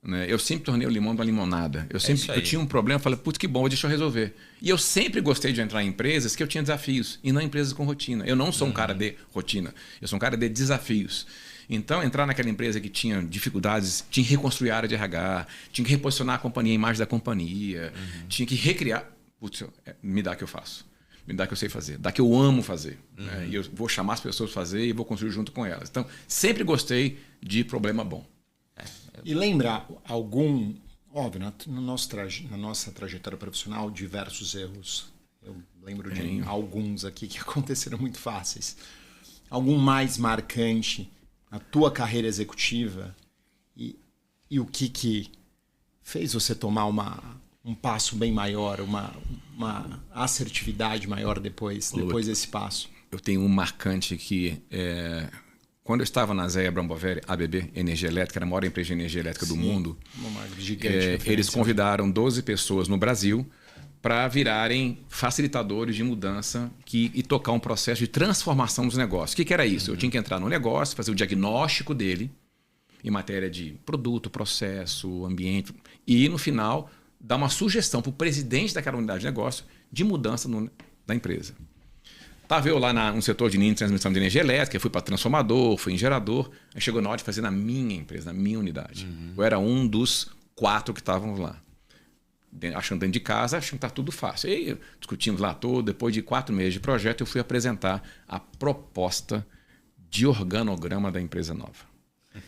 C: Né? Eu sempre tornei o limão da limonada. Eu tinha um problema, falei, putz, que bom, deixa eu resolver. E eu sempre gostei de entrar em empresas que eu tinha desafios, e não empresas com rotina. Eu não sou um cara de rotina, eu sou um cara de desafios. Então, entrar naquela empresa que tinha dificuldades, tinha que reconstruir a área de RH, tinha que reposicionar a companhia, a imagem da companhia, tinha que recriar. Putz, me dá que eu faço. Me dá que eu sei fazer. Dá que eu amo fazer. Né? E eu vou chamar as pessoas para fazer e vou construir junto com elas. Então, sempre gostei de problema bom.
B: E lembra algum... Óbvio, na nossa trajetória profissional, diversos erros. Eu lembro de alguns aqui que aconteceram muito fáceis. Algum mais marcante na tua carreira executiva e o que fez você tomar um passo bem maior, uma assertividade maior depois desse passo?
C: Eu tenho um marcante que quando eu estava na ZEA Bramboveri, ABB, Energia Elétrica, era a maior empresa de energia elétrica do mundo,
B: uma gigante
C: eles convidaram 12 pessoas no Brasil para virarem facilitadores de mudança e tocar um processo de transformação dos negócios. O que era isso? Eu tinha que entrar no negócio, fazer o diagnóstico dele em matéria de produto, processo, ambiente e, no final, dar uma sugestão para o presidente daquela unidade de negócio de mudança da empresa. Estava eu lá no setor de linha de transmissão de energia elétrica, fui para transformador, fui em gerador, aí chegou na hora de fazer na minha empresa, na minha unidade. Eu era um dos 4 que estavam lá. Achando dentro de casa, achando que está tudo fácil. E aí, discutimos lá todo, depois de 4 meses de projeto, eu fui apresentar a proposta de organograma da empresa nova.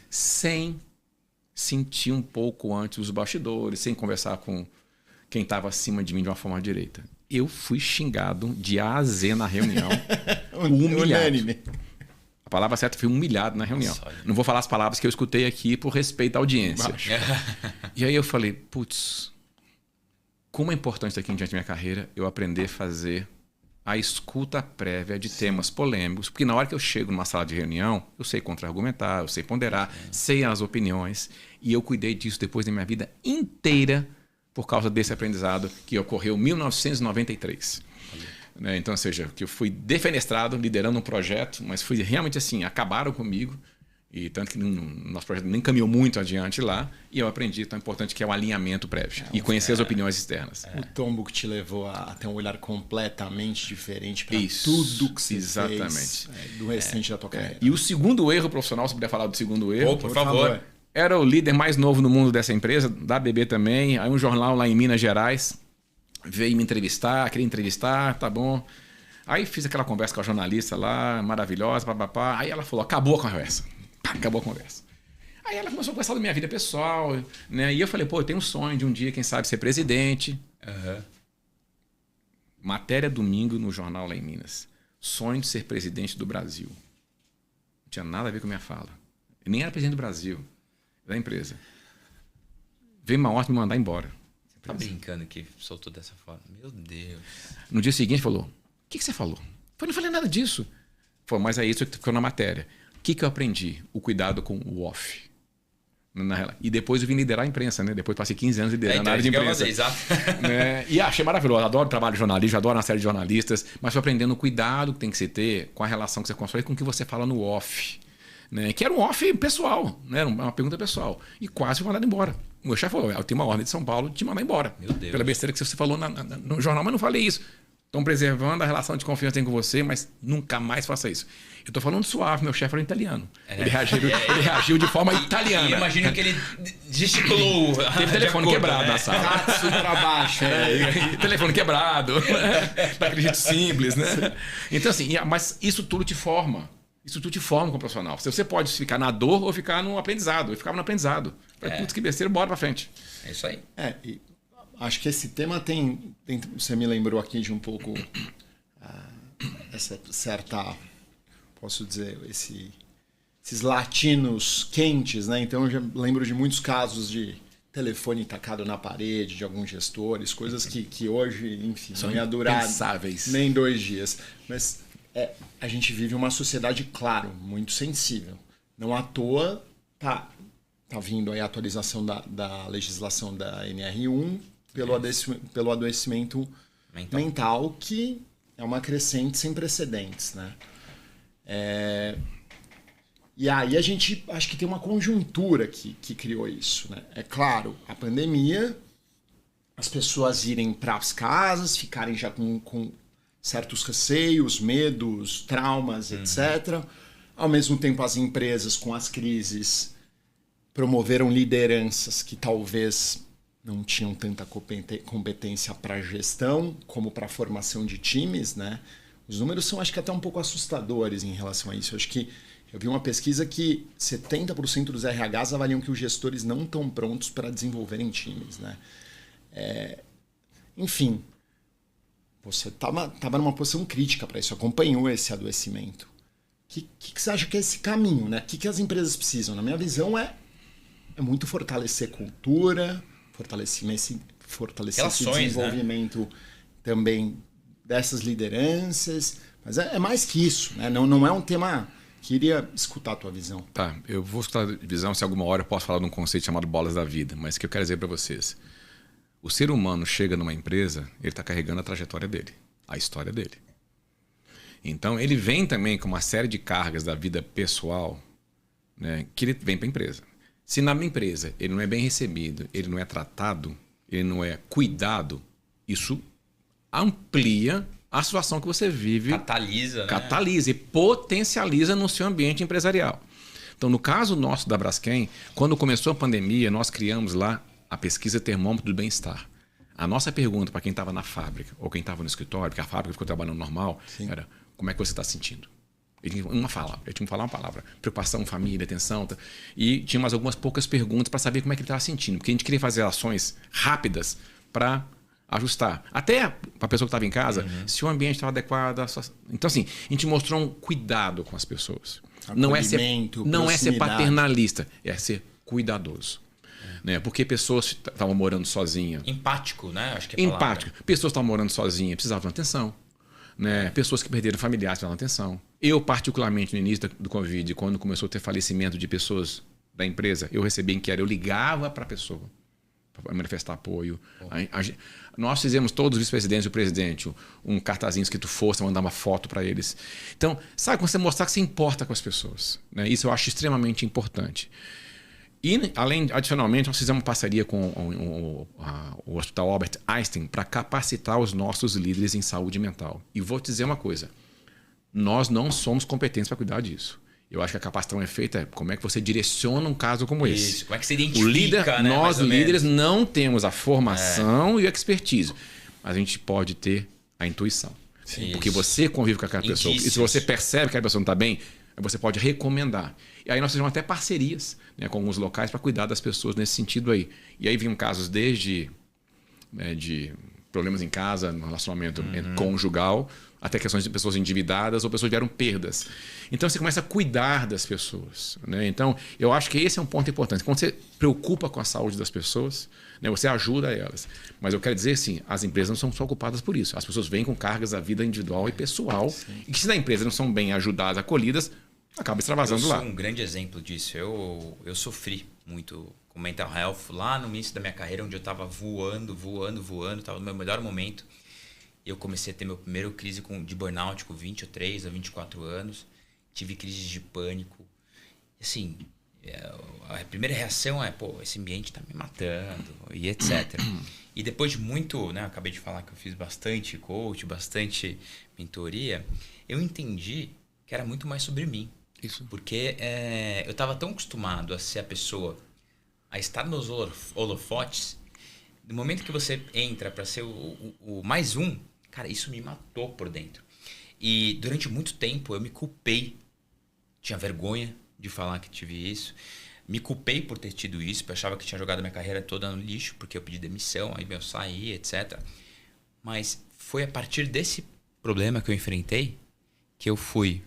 C: Sem sentir um pouco antes os bastidores, sem conversar com quem estava acima de mim de uma forma direita. Eu fui xingado de A a Z na reunião. Humilhado. A palavra certa foi humilhado na reunião. Não vou falar as palavras que eu escutei aqui por respeito à audiência. E aí eu falei, putz... Como é importante aqui em diante da minha carreira eu aprender a fazer a escuta prévia de temas polêmicos, porque na hora que eu chego numa sala de reunião, eu sei contra-argumentar, eu sei ponderar, sei as opiniões, e eu cuidei disso depois da minha vida inteira por causa desse aprendizado que ocorreu em 1993. Né? Então, ou seja, que eu fui defenestrado liderando um projeto, mas fui realmente assim, acabaram comigo. E tanto que nosso projeto nem caminhou muito adiante lá. E eu aprendi tão importante que é o alinhamento prévio. E conhecer as opiniões externas.
B: O tombo que te levou a ter um olhar completamente diferente para tudo que você fez do restante da tua carreira.
C: E o segundo erro profissional, se puder falar do segundo erro...
A: Por favor.
C: Era o líder mais novo no mundo dessa empresa, da ABB também. Aí um jornal lá em Minas Gerais veio me entrevistar, queria entrevistar, tá bom. Aí fiz aquela conversa com a jornalista lá, maravilhosa, papapá. Aí ela falou, acabou a conversa. Acabou a conversa. Aí ela começou a conversar da minha vida pessoal, né? E eu falei, eu tenho um sonho de um dia, quem sabe, ser presidente. Matéria domingo no jornal lá em Minas. Sonho de ser presidente do Brasil. Não tinha nada a ver com a minha fala. Eu nem era presidente do Brasil, da empresa. Veio uma ordem me mandar embora.
A: Você tá brincando que soltou dessa forma? Meu Deus.
C: No dia seguinte falou, o que você falou? Eu não falei nada disso. Falou, mas é isso que ficou na matéria. O que eu aprendi? O cuidado com o off. E depois eu vim liderar a imprensa, né? Depois passei 15 anos liderando a área de imprensa. Né? E achei maravilhoso. Adoro o trabalho de jornalista, adoro uma série de jornalistas, mas fui aprendendo o cuidado que tem que se ter com a relação que você constrói com o que você fala no off. Né? Que era um off pessoal, né? Era uma pergunta pessoal. E quase fui mandado embora. O meu chefe falou, eu tenho uma ordem de São Paulo de te mandar embora.
A: Meu Deus.
C: Pela besteira que você falou no jornal, mas não falei isso. Estão preservando a relação de confiança que tem com você, mas nunca mais faça isso. Eu estou falando suave, meu chefe era italiano. Ele reagiu de forma italiana.
A: E imagino que ele gesticulou.
C: Teve telefone quebrado na sala.
B: Katsu para baixo.
C: Telefone quebrado. Daquele jeito simples, né? Então, assim, mas isso tudo te forma. Isso tudo te forma como profissional. Você pode ficar na dor ou ficar no aprendizado. Eu ficava no aprendizado. Putz, que besteira, bora pra frente.
A: É isso aí.
B: Acho que esse tema tem... Você me lembrou aqui de um pouco essa certa posso dizer, esses latinos quentes, né? Então eu já lembro de muitos casos de telefone tacado na parede de alguns gestores, coisas que hoje, enfim,
C: São
B: não ia durar
C: impensáveis.
B: nem 2 dias. Mas a gente vive uma sociedade, claro, muito sensível. Não à toa tá vindo aí a atualização da legislação da NR1 pelo adoecimento mental, que é uma crescente sem precedentes, né? E aí a gente acho que tem uma conjuntura que criou isso, né? É claro, a pandemia, as pessoas irem para as casas, ficarem já com certos receios, medos, traumas, etc. Ao mesmo tempo, as empresas com as crises promoveram lideranças que talvez não tinham tanta competência para gestão como para formação de times, né? Os números são, acho que até um pouco assustadores em relação a isso. Eu acho que eu vi uma pesquisa que 70% dos RHs avaliam que os gestores não estão prontos para desenvolverem times, né? Enfim, você estava numa posição crítica para isso, acompanhou esse adoecimento. O que você acha que é esse caminho, né? O que as empresas precisam? Na minha visão, é muito fortalecer cultura, fortalecer esse desenvolvimento, né? Também dessas lideranças. Mas é mais que isso, né? Não é um tema... Queria escutar a tua visão.
C: Tá, eu vou escutar a visão, se alguma hora eu posso falar de um conceito chamado bolas da vida, mas o que eu quero dizer para vocês. O ser humano chega numa empresa, ele está carregando a trajetória dele, a história dele. Então, ele vem também com uma série de cargas da vida pessoal, né, que ele vem para a empresa. Se na minha empresa ele não é bem recebido, ele não é tratado, ele não é cuidado, isso amplia a situação que você vive. Catalisa e potencializa no seu ambiente empresarial. Então, no caso nosso da Braskem, quando começou a pandemia, nós criamos lá a pesquisa Termômetro do Bem-Estar. A nossa pergunta para quem estava na fábrica ou quem estava no escritório, porque a fábrica ficou trabalhando normal, era: como é que você está sentindo? Ele tinha que falar uma palavra. Preocupação, família, atenção. E tinha mais algumas poucas perguntas para saber como é que ele estava sentindo. Porque a gente queria fazer ações rápidas para ajustar. Até para a pessoa que estava em casa, se o ambiente estava adequado. Então, assim, a gente mostrou um cuidado com as pessoas. Não é ser paternalista, é ser cuidadoso. Né? Porque pessoas estavam morando sozinhas.
A: Empático, né? Acho que é a palavra.
C: Empático. Pessoas estavam morando sozinhas, precisavam de atenção. Né? Pessoas que perderam familiares precisavam de atenção. Eu, particularmente, no início do Covid, quando começou a ter falecimento de pessoas da empresa, eu recebi inquérito, eu ligava para a pessoa para manifestar apoio. Nós fizemos, todos os vice-presidentes e o presidente, um cartazinho escrito força, mandar uma foto para eles. Então, sabe, quando você mostrar que você importa com as pessoas. Né? Isso eu acho extremamente importante. E, adicionalmente, nós fizemos uma parceria com o Hospital Albert Einstein para capacitar os nossos líderes em saúde mental. E vou te dizer uma coisa, nós não somos competentes para cuidar disso. Eu acho que a capacitação é feita, como é que você direciona um caso como esse.
A: Isso, como é que você identifica, né?
C: Nós, líderes, não temos a formação e a expertise, mas a gente pode ter a intuição. Sim, porque você convive com aquela pessoa. E se você percebe que a pessoa não está bem, você pode recomendar. E aí nós fizemos até parcerias, né, com alguns locais para cuidar das pessoas nesse sentido aí. E aí vinham casos desde de problemas em casa, no relacionamento conjugal, até questões de pessoas endividadas ou pessoas que tiveram perdas. Então você começa a cuidar das pessoas. Né? Então eu acho que esse é um ponto importante. Quando você preocupa com a saúde das pessoas, né, você ajuda elas. Mas eu quero dizer assim, as empresas não são só ocupadas por isso. As pessoas vêm com cargas da vida individual e pessoal. Sim. E que se na empresa não são bem ajudadas, acolhidas, acaba extravasando lá.
A: Eu sou um grande exemplo disso. Eu sofri muito com mental health lá no início da minha carreira, onde eu estava voando, estava no meu melhor momento. Eu comecei a ter meu primeiro crise de burnout com 23 a 24 anos. Tive crises de pânico. Assim, a primeira reação é, esse ambiente está me matando e etc. E depois de muito, né, eu acabei de falar que eu fiz bastante coach, bastante mentoria, eu entendi que era muito mais sobre mim.
C: Isso.
A: Porque eu estava tão acostumado a ser a pessoa, a estar nos holofotes, no momento que você entra para ser o mais um, cara, isso me matou por dentro. E durante muito tempo eu me culpei, tinha vergonha de falar que tive isso, me culpei por ter tido isso, eu achava que tinha jogado minha carreira toda no lixo, porque eu pedi demissão, aí eu saí, etc. Mas foi a partir desse problema que eu enfrentei que eu fui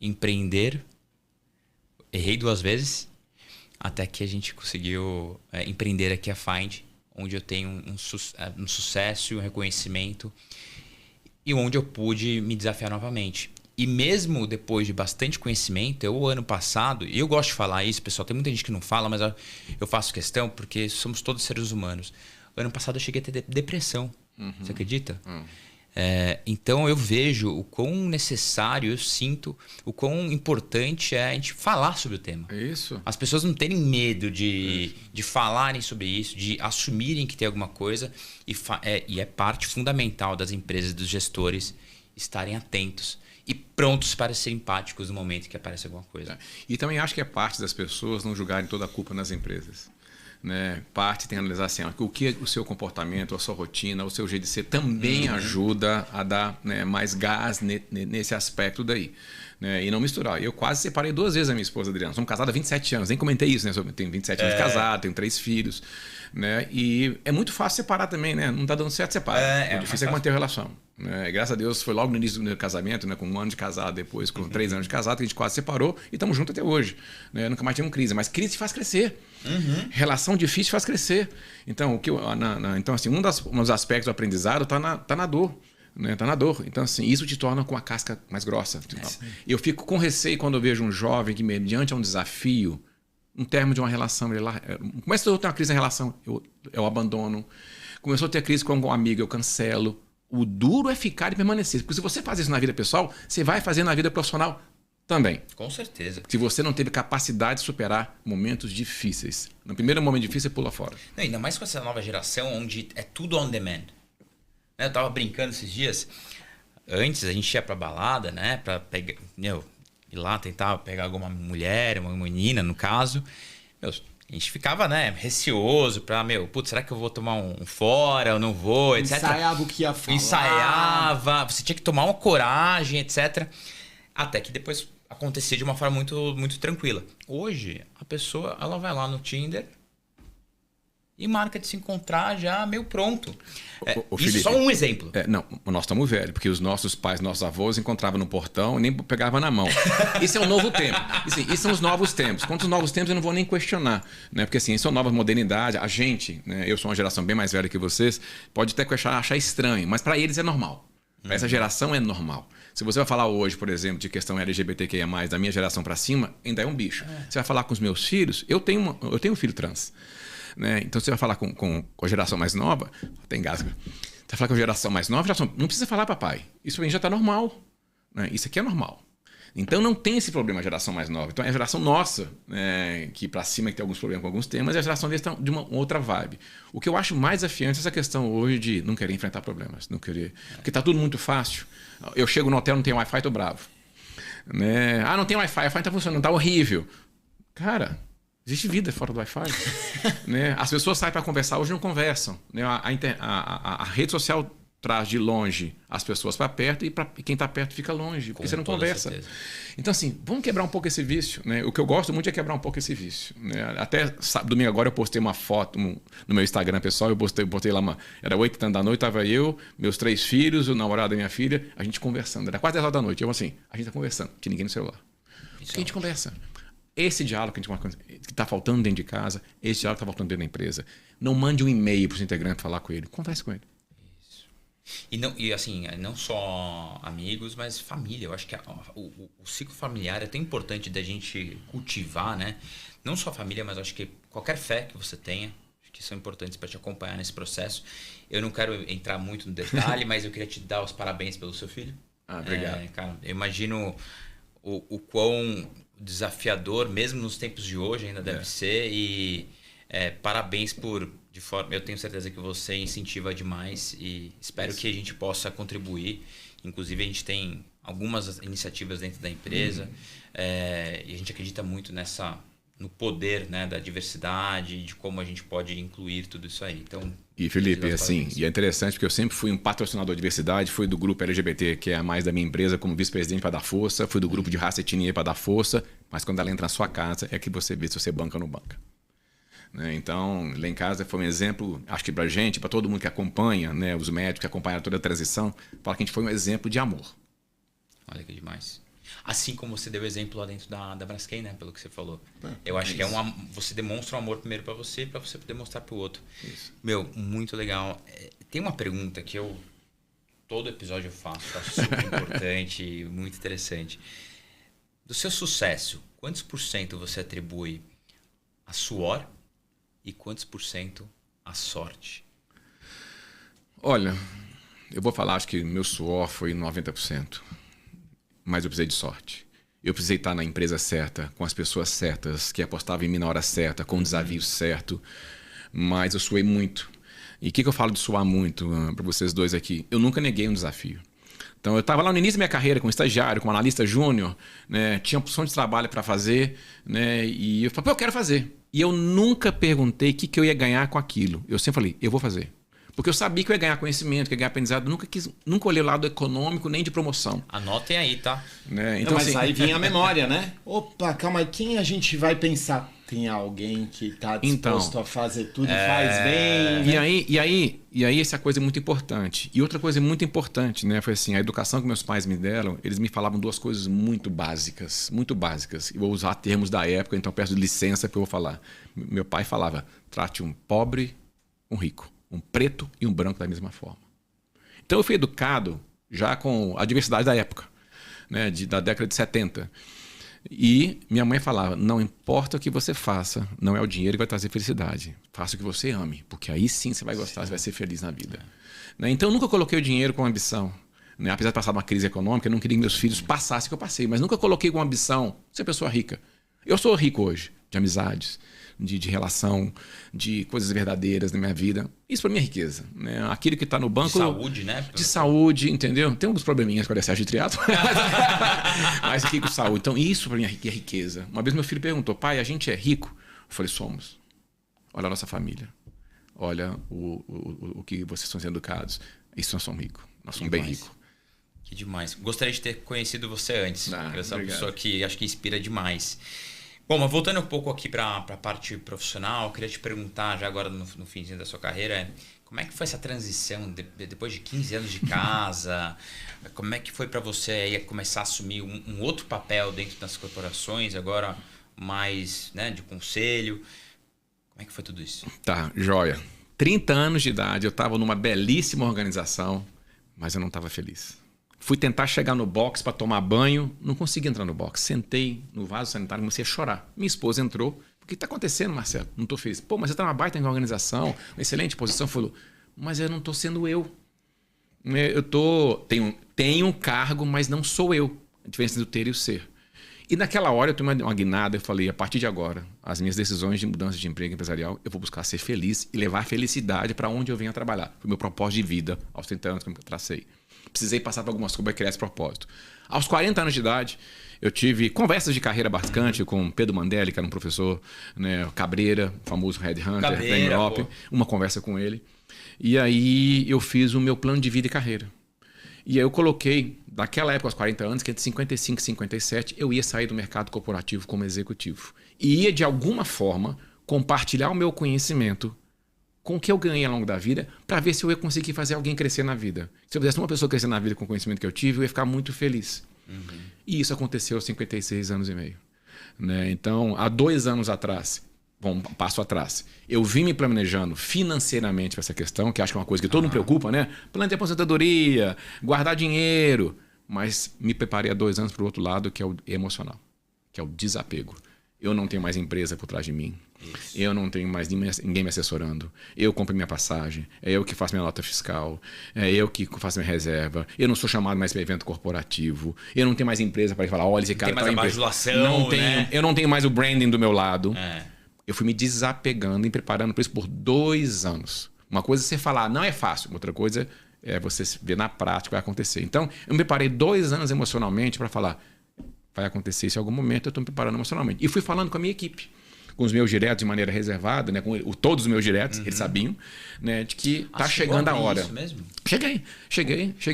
A: empreender. Errei 2 vezes, até que a gente conseguiu empreender aqui a Find, onde eu tenho um sucesso e um reconhecimento, e onde eu pude me desafiar novamente. E mesmo depois de bastante conhecimento, o ano passado, e eu gosto de falar isso, pessoal, tem muita gente que não fala, mas eu faço questão porque somos todos seres humanos. O ano passado eu cheguei a ter depressão, você acredita? Então eu vejo o quão necessário, eu sinto o quão importante é a gente falar sobre o tema.
C: Isso.
A: As pessoas não terem medo de falarem sobre isso, de assumirem que tem alguma coisa. E é parte fundamental das empresas, dos gestores, estarem atentos e prontos para ser empáticos no momento que aparece alguma coisa.
C: E também acho que é parte das pessoas não julgarem toda a culpa nas empresas. Né? Parte tem que analisar assim, o que o seu comportamento, a sua rotina, o seu jeito de ser também ajuda a dar, né, mais gás nesse aspecto daí. Né? E não misturar. Eu quase separei 2 vezes a minha esposa, Adriana. Somos casados há 27 anos. Nem comentei isso, né? Eu tenho 27 anos de casado, tenho 3 filhos. Né? E é muito fácil separar também, né? Não está dando certo, separa. O difícil é manter a relação. Né? Graças a Deus foi logo no início do meu casamento, né? Com 1 ano de casado, depois com 3 anos de casado, que a gente quase separou e estamos juntos até hoje. Né? Nunca mais tivemos crise, mas crise faz crescer. Relação difícil faz crescer. Então, então assim, um dos aspectos do aprendizado está na dor. Né? Tá na dor. Então, assim, isso te torna com a casca mais grossa. Eu fico com receio quando eu vejo um jovem que, mediante um desafio, um termo de uma relação, começa a ter uma crise na relação, eu abandono. Começou a ter crise com um amigo, eu cancelo. O duro é ficar e permanecer. Porque se você faz isso na vida pessoal, você vai fazer na vida profissional também.
A: Com certeza.
C: Se você não teve capacidade de superar momentos difíceis. No primeiro momento difícil, você pula fora.
A: Não, ainda mais com essa nova geração, onde é tudo on demand. Eu tava brincando esses dias. Antes a gente ia pra balada, né? Pra pegar, ir lá tentar pegar alguma mulher, uma menina, no caso. A gente ficava, né, receoso pra, será que eu vou tomar um fora ou não vou, etc.
B: Ensaiava o que ia falar.
A: Ensaiava, você tinha que tomar uma coragem, etc. Até que depois acontecia de uma forma muito, muito tranquila. Hoje, a pessoa, ela vai lá no Tinder e marca de se encontrar já meio pronto. Isso é só um exemplo.
C: Não, nós estamos velhos, porque os nossos pais, nossos avós encontravam no portão e nem pegavam na mão. Esse é o novo tempo. Assim, esses são os novos tempos. Quantos novos tempos eu não vou nem questionar. Né? Porque assim, isso é uma nova modernidade. A gente, né, eu sou uma geração bem mais velha que vocês, pode até achar estranho, mas para eles é normal. Para essa geração é normal. Se você vai falar hoje, por exemplo, de questão LGBTQIA+, da minha geração para cima, ainda é um bicho. Você vai falar com os meus filhos, eu tenho um filho trans. Né? Então você vai falar com a geração mais nova, tem gasga. Você vai falar com a geração mais nova, não precisa falar papai. Isso aí já está normal. Né? Isso aqui é normal. Então não tem esse problema a geração mais nova. Então é a geração nossa, né, que para cima que tem alguns problemas com alguns temas, e a geração deles está de uma outra vibe. O que eu acho mais desafiante é essa questão hoje de não querer enfrentar problemas, não querer, porque está tudo muito fácil. Eu chego no hotel, não tem Wi-Fi, estou bravo. Né? Não tem Wi-Fi, não está funcionando, está horrível. Cara, existe vida fora do Wi-Fi. Né? As pessoas saem para conversar, hoje não conversam. Né? A rede social traz de longe as pessoas para perto e quem está perto fica longe, porque você não conversa. Certeza. Então, assim, vamos quebrar um pouco esse vício. Né? O que eu gosto muito é quebrar um pouco esse vício. Né? Até domingo agora eu postei uma foto no meu Instagram pessoal, eu botei lá, era 8h da noite, estava eu, meus 3 filhos, o namorado da minha filha, a gente conversando. Era quase 10 horas da noite. Eu assim, a gente está conversando, tinha ninguém no celular. Porque a gente conversa. Esse diálogo que está faltando dentro de casa, esse diálogo que está faltando dentro da empresa. Não mande um e-mail para o seu integrante falar com ele. Converse com ele.
A: E assim, não só amigos, mas família. Eu acho que o ciclo familiar é tão importante da gente cultivar, né? Não só a família, mas acho que qualquer fé que você tenha, acho que são importantes para te acompanhar nesse processo. Eu não quero entrar muito no detalhe, mas eu queria te dar os parabéns pelo seu filho.
C: Obrigado.
A: Cara, eu imagino o quão desafiador, mesmo nos tempos de hoje, ainda deve ser. E parabéns eu tenho certeza que você incentiva demais e espero que a gente possa contribuir. Inclusive, a gente tem algumas iniciativas dentro da empresa e a gente acredita muito no poder, né, da diversidade, de como a gente pode incluir tudo isso aí. Então,
C: e Felipe, assim, e é interessante porque eu sempre fui um patrocinador de diversidade, fui do grupo LGBT, que é a mais da minha empresa, como vice-presidente para dar força, fui do grupo de raça e etnia para dar força, mas quando ela entra na sua casa é que você vê se você banca ou não banca. Né? Então, lá em casa foi um exemplo, acho que pra gente, para todo mundo que acompanha, né, os médicos que acompanharam toda a transição, fala que a gente foi um exemplo de amor.
A: Olha que demais. Assim como você deu exemplo lá dentro da Braskem, né? Pelo que você falou. Eu acho que você demonstra o amor primeiro para você poder mostrar para o outro.
C: Isso.
A: Meu, muito legal. Tem uma pergunta que todo episódio eu faço, acho super importante e muito interessante. Do seu sucesso, quantos por cento você atribui a suor e quantos por cento a sorte?
C: Olha, eu vou falar, acho que meu suor foi 90%. Mas eu precisei de sorte. Eu precisei estar na empresa certa, com as pessoas certas, que apostavam em mim na hora certa, com o desafio certo. Mas eu suei muito. E o que eu falo de suar muito para vocês dois aqui? Eu nunca neguei um desafio. Então, eu estava lá no início da minha carreira, como estagiário, como analista júnior, né? Tinha opção de trabalho para fazer, né? E eu falei, pô, eu quero fazer. E eu nunca perguntei o que eu ia ganhar com aquilo. Eu sempre falei, eu vou fazer. Porque eu sabia que eu ia ganhar conhecimento, que eu ia ganhar aprendizado. Nunca olhei o lado econômico nem de promoção.
A: Anotem aí, tá?
C: Né? Então,
B: não, mas
C: assim,
B: aí vinha a memória, né? Opa, calma aí, quem a gente vai pensar? Tem alguém que está disposto a fazer tudo e faz bem. Né?
C: E aí essa coisa é muito importante. E outra coisa muito importante, né? Foi assim, a educação que meus pais me deram, eles me falavam duas coisas muito básicas. Muito básicas. Eu vou usar termos da época, então peço licença porque eu vou falar. Meu pai falava, trate um pobre, um rico. Um preto e um branco da mesma forma. Então eu fui educado já com a diversidade da época, né, da década de 70. E minha mãe falava, não importa o que você faça, não é o dinheiro que vai trazer felicidade. Faça o que você ame, porque aí sim você vai gostar, você vai ser feliz na vida. Né? Então eu nunca coloquei o dinheiro com ambição. Né? Apesar de passar uma crise econômica, eu não queria que meus filhos passassem o que eu passei, mas nunca coloquei com ambição ser pessoa rica. Eu sou rico hoje, de amizades, de relação, de coisas verdadeiras na minha vida. Isso para mim é riqueza. Né? Aquilo que está no banco...
A: De saúde, né?
C: De saúde, entendeu? Tem alguns probleminhas com o excesso de triatlo, mas aqui com saúde. Então isso para mim é riqueza. Uma vez meu filho perguntou, pai, a gente é rico? Eu falei, somos. Olha a nossa família. Olha o que vocês estão sendo educados. Isso nós somos ricos. Nós somos bem ricos.
A: Que demais. Gostaria de ter conhecido você antes. Você é uma pessoa que acho que inspira demais. Bom, mas voltando um pouco aqui para a parte profissional, eu queria te perguntar, já agora no finzinho da sua carreira, como é que foi essa transição depois de 15 anos de casa? Como é que foi para você aí começar a assumir um outro papel dentro das corporações, agora mais, né, de conselho? Como é que foi tudo isso?
C: Tá, joia. 30 anos de idade, eu estava numa belíssima organização, mas eu não estava feliz. Fui tentar chegar no box para tomar banho, não consegui entrar no box. Sentei no vaso sanitário e comecei a chorar. Minha esposa entrou. O que está acontecendo, Marcelo? Não estou feliz. Pô, mas você está numa baita organização, uma excelente posição. Falou, mas eu não estou sendo eu. Tenho um cargo, mas não sou eu. A diferença do ter e o ser. E naquela hora eu tomei uma guinada. Eu falei, a partir de agora, as minhas decisões de mudança de emprego empresarial, eu vou buscar ser feliz e levar a felicidade para onde eu venho trabalhar. Foi o meu propósito de vida aos 30 anos que eu tracei. Precisei passar por algumas coisas para criar esse propósito. Aos 40 anos de idade, eu tive conversas de carreira bastante com Pedro Mandelli, que era um professor, né, Cabreira, famoso headhunter da Europe, uma conversa com ele. E aí eu fiz o meu plano de vida e carreira. E aí eu coloquei, daquela época aos 40 anos, que entre 55 e 57, eu ia sair do mercado corporativo como executivo. E ia, de alguma forma, compartilhar o meu conhecimento com o que eu ganhei ao longo da vida, para ver se eu ia conseguir fazer alguém crescer na vida. Se eu fizesse uma pessoa crescer na vida com o conhecimento que eu tive, eu ia ficar muito feliz. Uhum. E isso aconteceu aos 56 anos e meio. Né? Então, há 2 anos atrás, um passo atrás, eu vim me planejando financeiramente para essa questão, que acho que é uma coisa que todo mundo preocupa, né? Plano de aposentadoria, guardar dinheiro. Mas me preparei há 2 anos para o outro lado, que é o emocional, que é o desapego. Eu não tenho mais empresa por trás de mim. Isso. Eu não tenho mais ninguém me assessorando. Eu compro minha passagem. É eu que faço minha nota fiscal. É eu que faço minha reserva. Eu não sou chamado mais para evento corporativo. Eu não tenho mais empresa para falar, olha, esse cara
A: tá em bajulação,
C: né? Eu não tenho mais o branding do meu lado. Eu fui me desapegando e preparando para isso por 2 anos. Uma coisa é você falar, não é fácil. Outra coisa é você ver na prática o que vai acontecer. Então, eu me preparei 2 anos emocionalmente para falar, vai acontecer isso em algum momento, eu estou me preparando emocionalmente. E fui falando com a minha equipe, com os meus diretos de maneira reservada, né, com todos os meus diretos, eles sabiam, né, de que está chegando a hora.
A: Isso mesmo?
C: Cheguei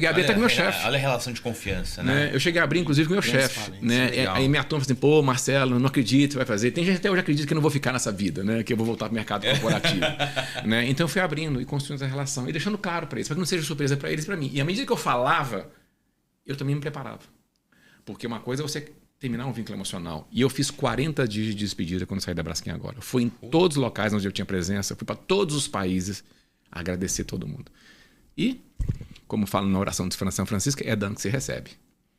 C: a abrir até com o meu chefe.
A: Olha a relação de confiança, né?
C: Eu cheguei a abrir, inclusive, com o meu chefe. Né? Aí minha turma falou assim, pô, Marcelo, não acredito que você vai fazer. Tem gente até hoje que acredita que eu não vou ficar nessa vida, né? Que eu vou voltar para o mercado corporativo. Né? Então eu fui abrindo e construindo essa relação e deixando claro para eles, para que não seja surpresa para eles e para mim. E à medida que eu falava, eu também me preparava. Porque uma coisa é você terminar um vínculo emocional. E eu fiz 40 dias de despedida quando saí da Braskem agora. Eu fui em todos os locais onde eu tinha presença, fui para todos os países agradecer todo mundo. E, como falo na oração de São Francisco, é dando que se recebe.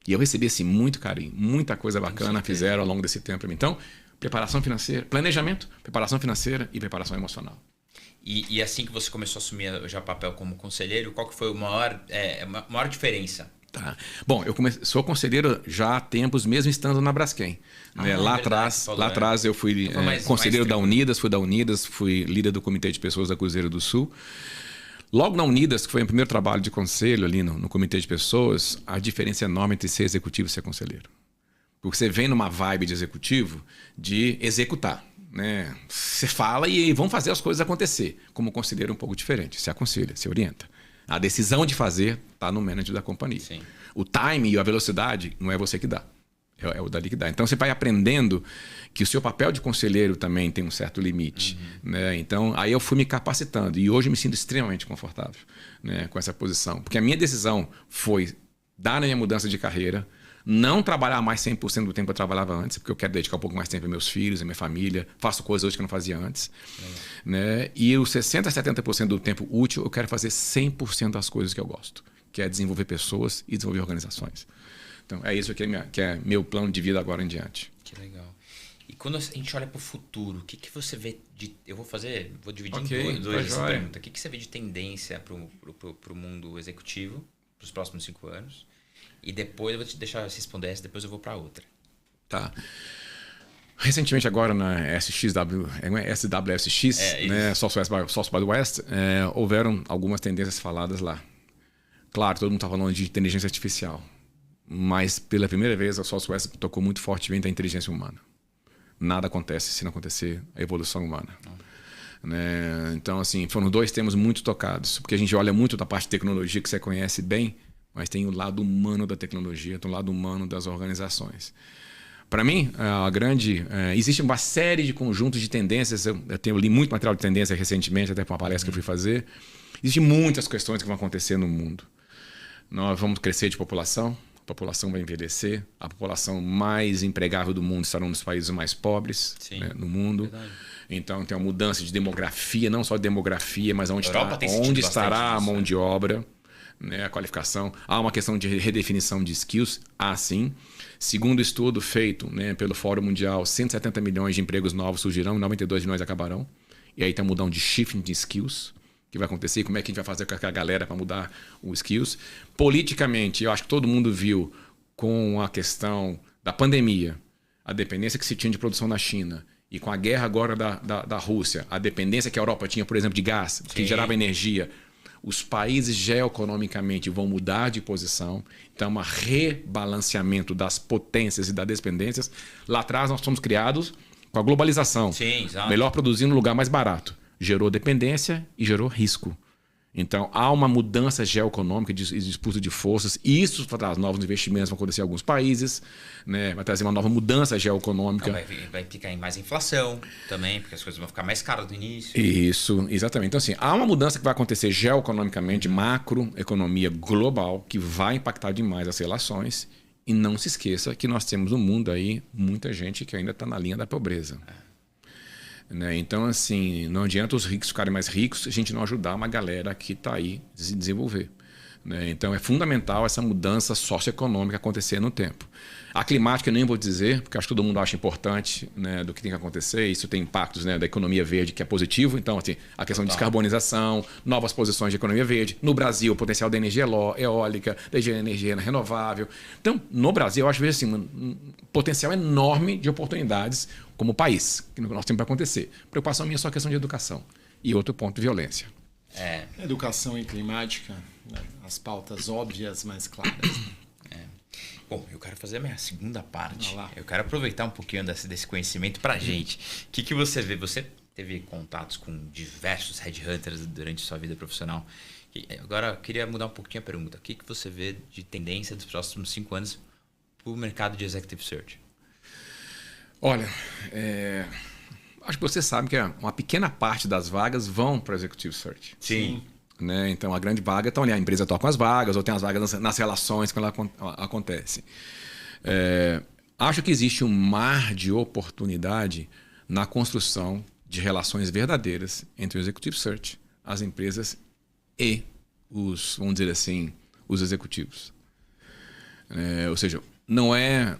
C: E eu recebi assim, muito carinho, muita coisa bacana fizeram ao longo desse tempo para mim. Então, preparação financeira, planejamento, preparação financeira e preparação emocional.
A: E assim que você começou a assumir já o papel como conselheiro, qual que foi a maior diferença?
C: Tá. Bom, eu sou conselheiro já há tempos, mesmo estando na Braskem. Né? Lá atrás eu fui conselheiro da Unidas, fui líder do Comitê de Pessoas da Cruzeiro do Sul. Logo na Unidas, que foi o primeiro trabalho de conselho ali no Comitê de Pessoas, a diferença é enorme entre ser executivo e ser conselheiro. Porque você vem numa vibe de executivo de executar. Né? Você fala e vão fazer as coisas acontecer. Como conselheiro é um pouco diferente. Você aconselha, você orienta. A decisão de fazer está no manager da companhia. Sim. O time e a velocidade não é você que dá. É o dali que dá. Então você vai aprendendo que o seu papel de conselheiro também tem um certo limite. Né? Então aí eu fui me capacitando e hoje eu me sinto extremamente confortável, né, com essa posição. Porque a minha decisão foi dar na minha mudança de carreira, não trabalhar mais 100% do tempo que eu trabalhava antes, porque eu quero dedicar um pouco mais tempo aos meus filhos, à minha família. Faço coisas hoje que eu não fazia antes. Né? E os 60% a 70% do tempo útil, eu quero fazer 100% das coisas que eu gosto, que é desenvolver pessoas e desenvolver organizações. Então, é isso que é meu plano de vida agora em diante.
A: Que legal. E quando a gente olha para o futuro, o que você vê de... Vou dividir em duas essa pergunta. O que você vê de tendência para o mundo executivo para os próximos 5 anos? E depois eu vou te deixar você responder essa, depois eu vou para outra.
C: Tá. Recentemente agora na SWSX, né, South by West, houveram algumas tendências faladas lá. Claro, todo mundo está falando de inteligência artificial. Mas pela primeira vez a Southwest tocou muito fortemente a inteligência humana. Nada acontece se não acontecer a evolução humana. Né? Então, assim, foram 2 temas muito tocados. Porque a gente olha muito da parte de tecnologia que você conhece bem, mas tem o lado humano da tecnologia, tem o lado humano das organizações. Para mim, existe uma série de conjuntos de tendências. Eu li muito material de tendência recentemente, até para uma palestra que eu fui fazer. Existem muitas questões que vão acontecer no mundo. Nós vamos crescer de população. A população vai envelhecer, a população mais empregável do mundo estará nos países mais pobres, né, no mundo. Verdade. Então tem uma mudança de demografia, não só de demografia, mas onde estará a mão de obra, né, a qualificação. Há uma questão de redefinição de skills, sim. Segundo estudo feito, né, pelo Fórum Mundial, 170 milhões de empregos novos surgirão e 92 milhões acabarão. E aí está mudando de shifting de skills que vai acontecer e como é que a gente vai fazer com a galera para mudar os skills. Politicamente, eu acho que todo mundo viu com a questão da pandemia, a dependência que se tinha de produção na China e com a guerra agora da Rússia, a dependência que a Europa tinha, por exemplo, de gás, que gerava energia. Os países geoeconomicamente vão mudar de posição. Então, um rebalanceamento das potências e das dependências. Lá atrás, nós fomos criados com a globalização. Sim, exato. Melhor produzir no lugar mais barato. Gerou dependência e gerou risco. Então, há uma mudança geoeconômica de disputa de forças. E isso vai trazer novos investimentos, vão acontecer em alguns países. Né? Vai trazer uma nova mudança geoeconômica.
A: Vai ficar em mais inflação também, porque as coisas vão ficar mais caras no início.
C: Isso, exatamente. Então, assim, há uma mudança que vai acontecer geoeconomicamente, macroeconomia global, que vai impactar demais as relações. E não se esqueça que nós temos no mundo aí muita gente que ainda está na linha da pobreza. Né? Então, assim, não adianta os ricos ficarem mais ricos se a gente não ajudar uma galera que está aí a se desenvolver. Né? Então, é fundamental essa mudança socioeconômica acontecer no tempo. A climática eu nem vou dizer, porque acho que todo mundo acha importante, né, do que tem que acontecer. Isso tem impactos, né, da economia verde, que é positivo. Então, assim, a questão de descarbonização, novas posições de economia verde. No Brasil, o potencial da energia eólica, da energia renovável. Então, no Brasil, eu acho que assim, um potencial enorme de oportunidades como país, que nós temos para acontecer. Preocupação minha é só a questão de educação. E outro ponto, violência.
B: Educação e climática, né, as pautas óbvias, mas claras.
A: Bom, eu quero fazer a minha segunda parte. Eu quero aproveitar um pouquinho desse conhecimento pra gente. O que você vê? Você teve contatos com diversos headhunters durante sua vida profissional. Agora, eu queria mudar um pouquinho a pergunta. O que você vê de tendência dos próximos 5 anos para o mercado de Executive Search?
C: Olha, acho que você sabe que uma pequena parte das vagas vão para Executive Search.
A: Sim.
C: Né? Então, a grande vaga, então, a empresa toca as vagas, ou tem as vagas nas relações quando ela acontece. Acho que existe um mar de oportunidade na construção de relações verdadeiras entre o Executive Search, as empresas e os, vamos dizer assim, os executivos. Ou seja, não é...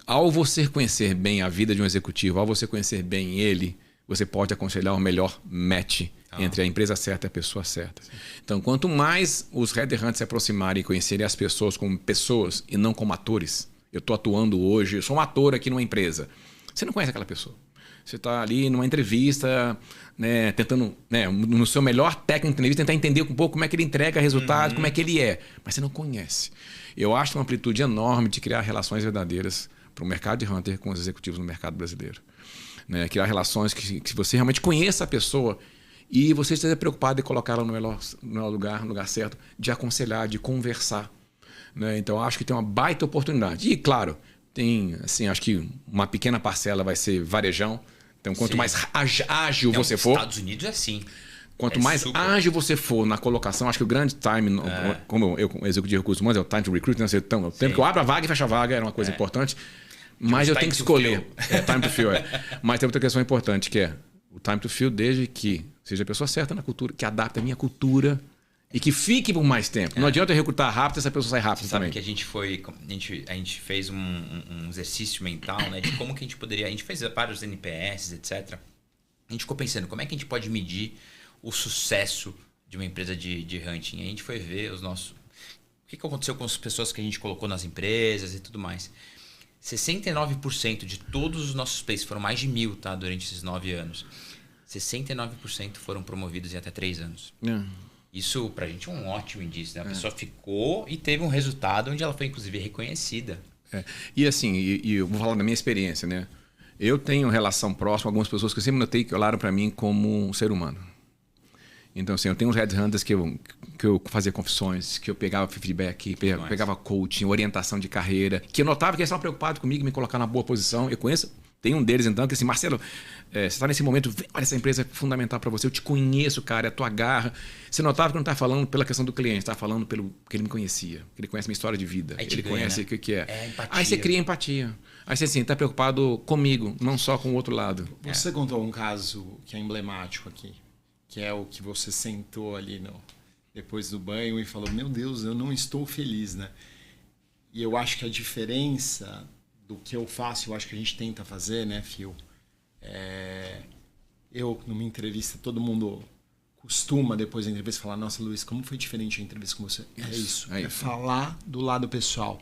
C: Ao você conhecer bem a vida de um executivo, ao você conhecer bem ele, você pode aconselhar o melhor match entre a empresa certa e a pessoa certa. Sim. Então, quanto mais os headhunters se aproximarem e conhecerem as pessoas como pessoas e não como atores. Eu estou atuando hoje, eu sou um ator aqui numa empresa. Você não conhece aquela pessoa. Você está ali numa entrevista, né, tentando, né, no seu melhor técnico de entrevista, tentar entender um pouco como é que ele entrega resultados, como é que ele é. Mas você não conhece. Eu acho uma amplitude enorme de criar relações verdadeiras para o mercado de hunter com os executivos no mercado brasileiro. Né? Criar relações que você realmente conheça a pessoa e você esteja preocupado em colocá-la no melhor lugar, no lugar certo, de aconselhar, de conversar. Né? Então, acho que tem uma baita oportunidade. E, claro, tem, assim, acho que uma pequena parcela vai ser varejão. Então, quanto mais ágil você for...
A: Estados Unidos é assim.
C: Quanto mais ágil você for na colocação, acho que o grande time, como eu, executivo de recursos humanos, é o time to recruit, né? O tempo que eu abro a vaga e fecho a vaga era uma coisa importante. Mas eu tenho que escolher. Time to fill. Mas tem outra questão importante, que é o time to fill, desde que seja a pessoa certa na cultura, que adapte a minha cultura e que fique por mais tempo. Não adianta eu recrutar rápido, essa pessoa sai rápido também.
A: Sabe que a gente fez um exercício mental, né, de como que a gente poderia... A gente fez vários NPS, etc. A gente ficou pensando, como é que a gente pode medir o sucesso de uma empresa de hunting? A gente foi ver o que aconteceu com as pessoas que a gente colocou nas empresas e tudo mais. 69% de todos os nossos plays, foram mais de 1.000, tá, durante esses 9 anos. 69% foram promovidos em até 3 anos. Isso pra gente é um ótimo indício, né? A pessoa ficou e teve um resultado onde ela foi inclusive reconhecida.
C: E assim, eu vou falar da minha experiência, né? Eu tenho relação próxima com algumas pessoas que eu sempre notei que olharam para mim como um ser humano. Então, assim, eu tenho uns headhunters que eu fazia confissões, que eu pegava feedback, pegava coaching, orientação de carreira, que eu notava que eles estavam preocupados comigo, me colocar na boa posição. Eu conheço, tem um deles então, que assim, Marcelo, você está nesse momento, olha, essa empresa é fundamental para você, eu te conheço, cara, é a tua garra. Você notava que não estava falando pela questão do cliente, estava falando pelo que ele me conhecia, que ele conhece minha história de vida, ele conhece, né, o que é. Aí você cria empatia. Aí você assim, está preocupado comigo, não só com o outro lado.
B: Você contou um caso que é emblemático aqui, que é o que você sentou ali depois do banho e falou, meu Deus, eu não estou feliz, né? E eu acho que a diferença do que eu faço, eu acho que a gente tenta fazer, né, Phil? Eu, numa entrevista, todo mundo costuma, depois da entrevista, falar, nossa, Luiz, como foi diferente a entrevista com você? É isso. Falar do lado pessoal.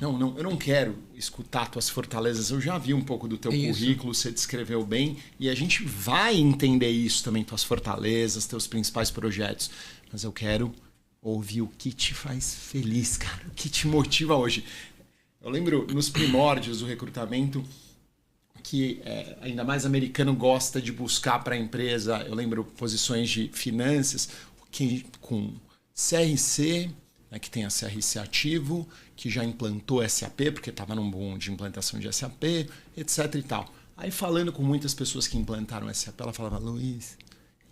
B: Não, eu não quero escutar tuas fortalezas. Eu já vi um pouco do teu currículo, você descreveu bem, e a gente vai entender isso também, tuas fortalezas, teus principais projetos. Mas eu quero ouvir o que te faz feliz, cara, o que te motiva hoje. Eu lembro nos primórdios do recrutamento que ainda mais americano gosta de buscar para a empresa. Eu lembro posições de finanças com CRC, né, que tem a CRC ativo, que já implantou SAP, porque estava num boom de implantação de SAP, etc. e tal. Aí falando com muitas pessoas que implantaram SAP, ela falava, Luiz,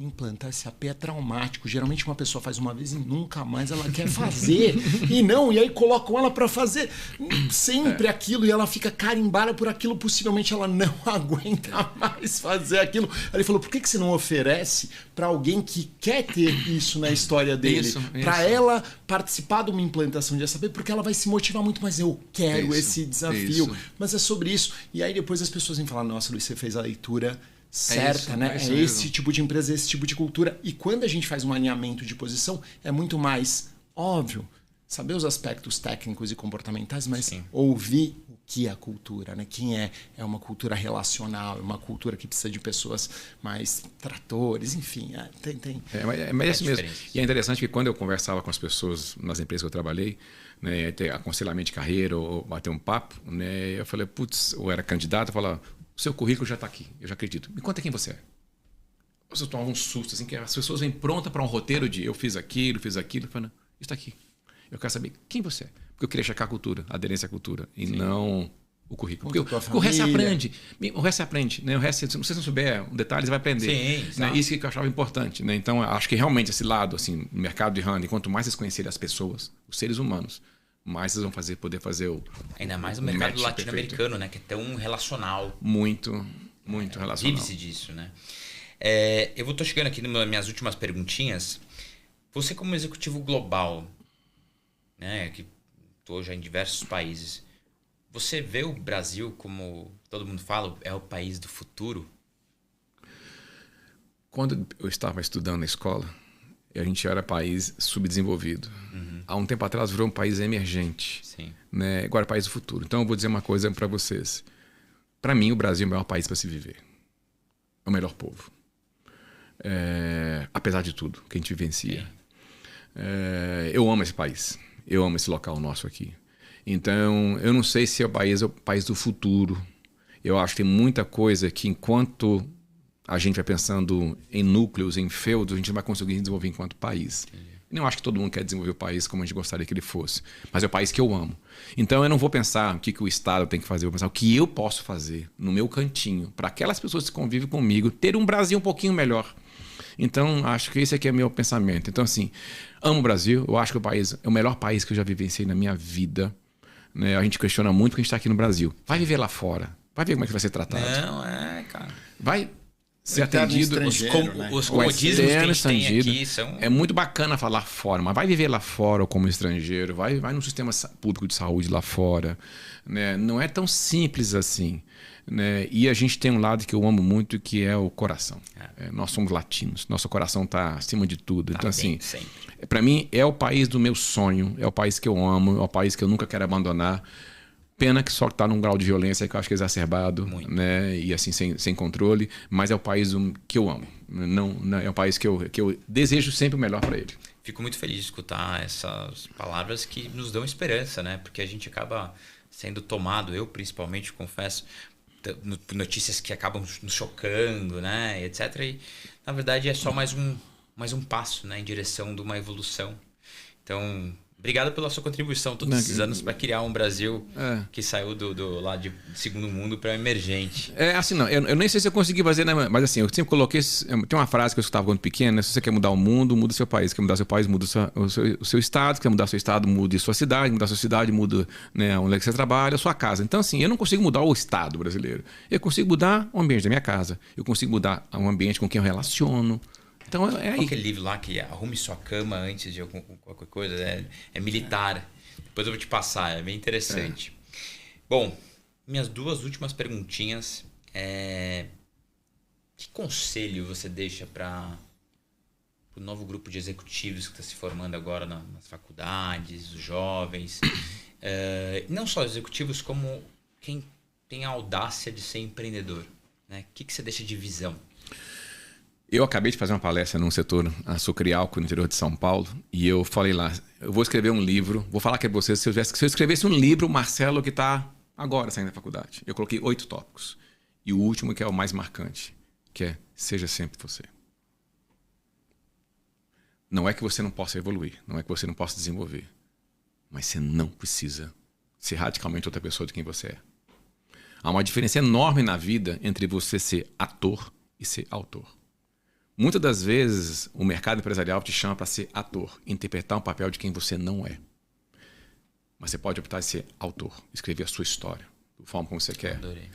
B: implantar SAP é traumático. Geralmente uma pessoa faz uma vez e nunca mais ela quer fazer. E aí colocam ela para fazer sempre aquilo e ela fica carimbada por aquilo. Possivelmente ela não aguenta mais fazer aquilo. Aí ele falou, por que você não oferece para alguém que quer ter isso na história dele? Para ela participar de uma implantação de SAP, porque ela vai se motivar muito mais. Eu quero esse desafio. Mas é sobre isso. E aí depois as pessoas vêm falar, nossa, Luiz, você fez a leitura certa, né? É esse tipo de empresa, esse tipo de cultura. E quando a gente faz um alinhamento de posição, é muito mais óbvio saber os aspectos técnicos e comportamentais, mas ouvir o que é a cultura, né? Quem é uma cultura relacional, uma cultura que precisa de pessoas mais tratores, enfim, tem.
C: Mas é isso mesmo. E é interessante que quando eu conversava com as pessoas nas empresas que eu trabalhei, né, ter aconselhamento de carreira ou bater um papo, né, eu falei, putz, ou era candidato, eu falava, o seu currículo já está aqui, eu já acredito. Me conta quem você é. Você tomava um susto, assim, que as pessoas vêm prontas para um roteiro de eu fiz aquilo. Eu falei, não, isso está aqui. Eu quero saber quem você é. Porque eu queria checar a cultura, a aderência à cultura, e não o currículo. Porque o resto você aprende. O resto você aprende. Né? O resto, se você não souber um detalhe, você vai aprender. Né? Isso que eu achava importante. Né? Então, acho que realmente esse lado, assim, no mercado de hunting, quanto mais vocês conhecerem as pessoas, os seres humanos, mais vocês vão poder fazer o...
A: Ainda mais o mercado latino-americano, né? Que é tão relacional.
C: Muito relacional.
A: Vive-se disso, né? Eu tô chegando aqui nas minhas últimas perguntinhas. Você como executivo global, né? Que tô já em diversos países. Você vê o Brasil como todo mundo fala, é o país do futuro?
C: Quando eu estava estudando na escola, a gente era país subdesenvolvido. Há um tempo atrás virou um país emergente.
A: Sim.
C: Né? Agora é país do futuro. Então eu vou dizer uma coisa para vocês. Para mim, o Brasil é o melhor país para se viver. É o melhor povo. Apesar de tudo que a gente vivencia. Eu amo esse país. Eu amo esse local nosso aqui. Então, eu não sei se é o país do futuro. Eu acho que tem muita coisa que, enquanto a gente vai pensando em núcleos, em feudos, a gente não vai conseguir desenvolver enquanto país. Eu não acho que todo mundo quer desenvolver o país como a gente gostaria que ele fosse. Mas é o país que eu amo. Então, eu não vou pensar o que o Estado tem que fazer. Eu vou pensar o que eu posso fazer no meu cantinho, para aquelas pessoas que convivem comigo, ter um Brasil um pouquinho melhor. Então, acho que esse aqui é o meu pensamento. Então, assim, amo o Brasil. Eu acho que o país é o melhor país que eu já vivenciei na minha vida. Né? A gente questiona muito porque a gente está aqui no Brasil. Vai viver lá fora. Vai ver como é que vai ser tratado.
A: Não, cara.
C: Vai ser atendido.
A: Os comodismos que a gente tem aqui são...
C: É muito bacana falar fora, mas vai viver lá fora ou como estrangeiro. Vai no sistema público de saúde lá fora. Né? Não é tão simples assim. Né? E a gente tem um lado que eu amo muito, que é o coração. Nós somos latinos, nosso coração está acima de tudo. Então, assim, para mim é o país do meu sonho, é o país que eu amo, é o país que eu nunca quero abandonar. Pena que só está num grau de violência que eu acho que é exacerbado, né? E assim, sem controle, mas é o país que eu amo. Não, é um país que eu desejo sempre o melhor para ele.
A: Fico muito feliz de escutar essas palavras que nos dão esperança, né? Porque a gente acaba sendo tomado, eu principalmente, confesso, notícias que acabam nos chocando, né, etc. E, na verdade, é só mais um passo, né, em direção de uma evolução. Então, obrigado pela sua contribuição todos esses anos para criar um Brasil que saiu do lado de segundo mundo para emergente.
C: Assim, não. Eu nem sei se eu consegui fazer, né, mas assim, eu sempre coloquei... Tem uma frase que eu escutava quando pequeno, né? Se você quer mudar o mundo, muda o seu país. Se quer mudar o seu país, muda o seu estado. Se quer mudar o seu estado, mude sua cidade. Mudar a sua cidade, muda, né, onde é que você trabalha, a sua casa. Então, assim, eu não consigo mudar o estado brasileiro. Eu consigo mudar o ambiente da minha casa. Eu consigo mudar o ambiente com quem eu relaciono. Então, aí.
A: Aquele livro lá que arrume sua cama antes de qualquer coisa, é militar. Depois eu vou te passar, é bem interessante. Bom, minhas duas últimas perguntinhas. Que conselho você deixa para o novo grupo de executivos que está se formando agora nas faculdades, os jovens? Não só executivos, como quem tem a audácia de ser empreendedor, né? O que você deixa de visão?
C: Eu acabei de fazer uma palestra num setor açucrial no interior de São Paulo e eu falei lá, eu vou escrever um livro, vou falar aqui para vocês, se eu escrevesse um livro, o Marcelo que está agora saindo da faculdade. Eu coloquei 8 tópicos. E o último, que é o mais marcante, que é seja sempre você. Não é que você não possa evoluir, não é que você não possa desenvolver, mas você não precisa ser radicalmente outra pessoa de quem você é. Há uma diferença enorme na vida entre você ser ator e ser autor. Muitas das vezes, o mercado empresarial te chama para ser ator, interpretar um papel de quem você não é. Mas você pode optar em ser autor, escrever a sua história, da forma como você quer.
A: Adorei.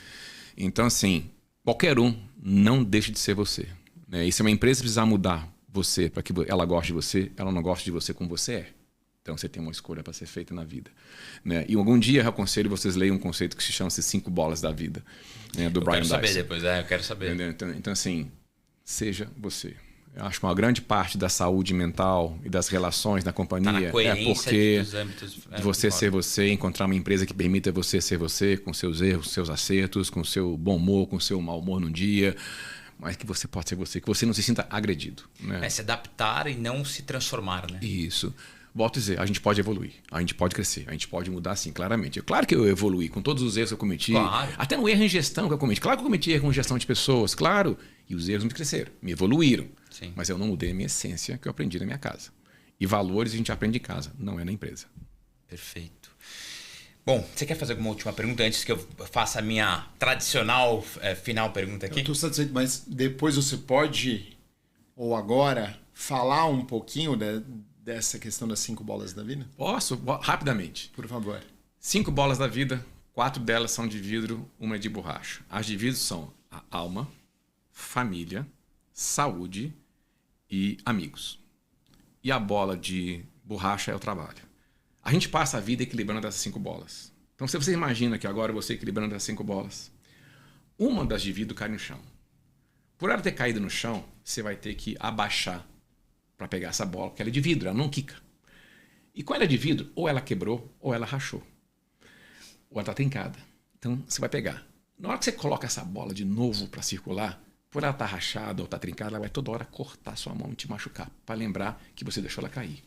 C: Então, assim, qualquer um não deixe de ser você. Né? E se uma empresa precisar mudar você para que ela goste de você, ela não gosta de você como você é. Então, você tem uma escolha para ser feita na vida. Né? E algum dia eu aconselho vocês leiam um conceito que se chama 5 bolas da vida, né? Do Brian Dice.
A: Eu quero saber depois, eu quero saber.
C: Então, assim... Seja você. Eu acho que uma grande parte da saúde mental e das relações na companhia é porque de você ser você, encontrar uma empresa que permita você ser você, com seus erros, seus acertos, com seu bom humor, com seu mau humor num dia, mas que você pode ser você, que você não se sinta agredido. Né?
A: Se adaptar e não se transformar, né?
C: Isso. Volto a dizer, a gente pode evoluir, a gente pode crescer, a gente pode mudar sim, claramente. Claro que eu evoluí com todos os erros que eu cometi, até no erro em gestão que eu cometi. Claro que eu cometi erro em gestão de pessoas, claro. E os erros me cresceram, me evoluíram.
A: Sim.
C: Mas eu não mudei a minha essência que eu aprendi na minha casa. E valores a gente aprende em casa, não é na empresa.
A: Perfeito. Bom, você quer fazer alguma última pergunta antes que eu faça a minha tradicional final pergunta aqui?
B: Eu estou satisfeito, mas depois você pode, ou agora, falar um pouquinho dessa questão das 5 bolas da vida?
C: Posso? Rapidamente.
B: Por favor.
C: 5 bolas da vida, 4 delas são de vidro, uma é de borracha. As de vidro são a alma, família, saúde e amigos. E a bola de borracha é o trabalho. A gente passa a vida equilibrando essas 5 bolas. Então, se você imagina que agora você equilibrando essas 5 bolas, uma das de vidro cai no chão. Por ela ter caído no chão, você vai ter que abaixar para pegar essa bola, porque ela é de vidro, ela não quica. E quando ela é de vidro, ou ela quebrou, ou ela rachou. Ou ela está trincada. Então, você vai pegar. Na hora que você coloca essa bola de novo para circular, por ela estar rachada ou estar trincada, ela vai toda hora cortar sua mão e te machucar, para lembrar que você deixou ela cair.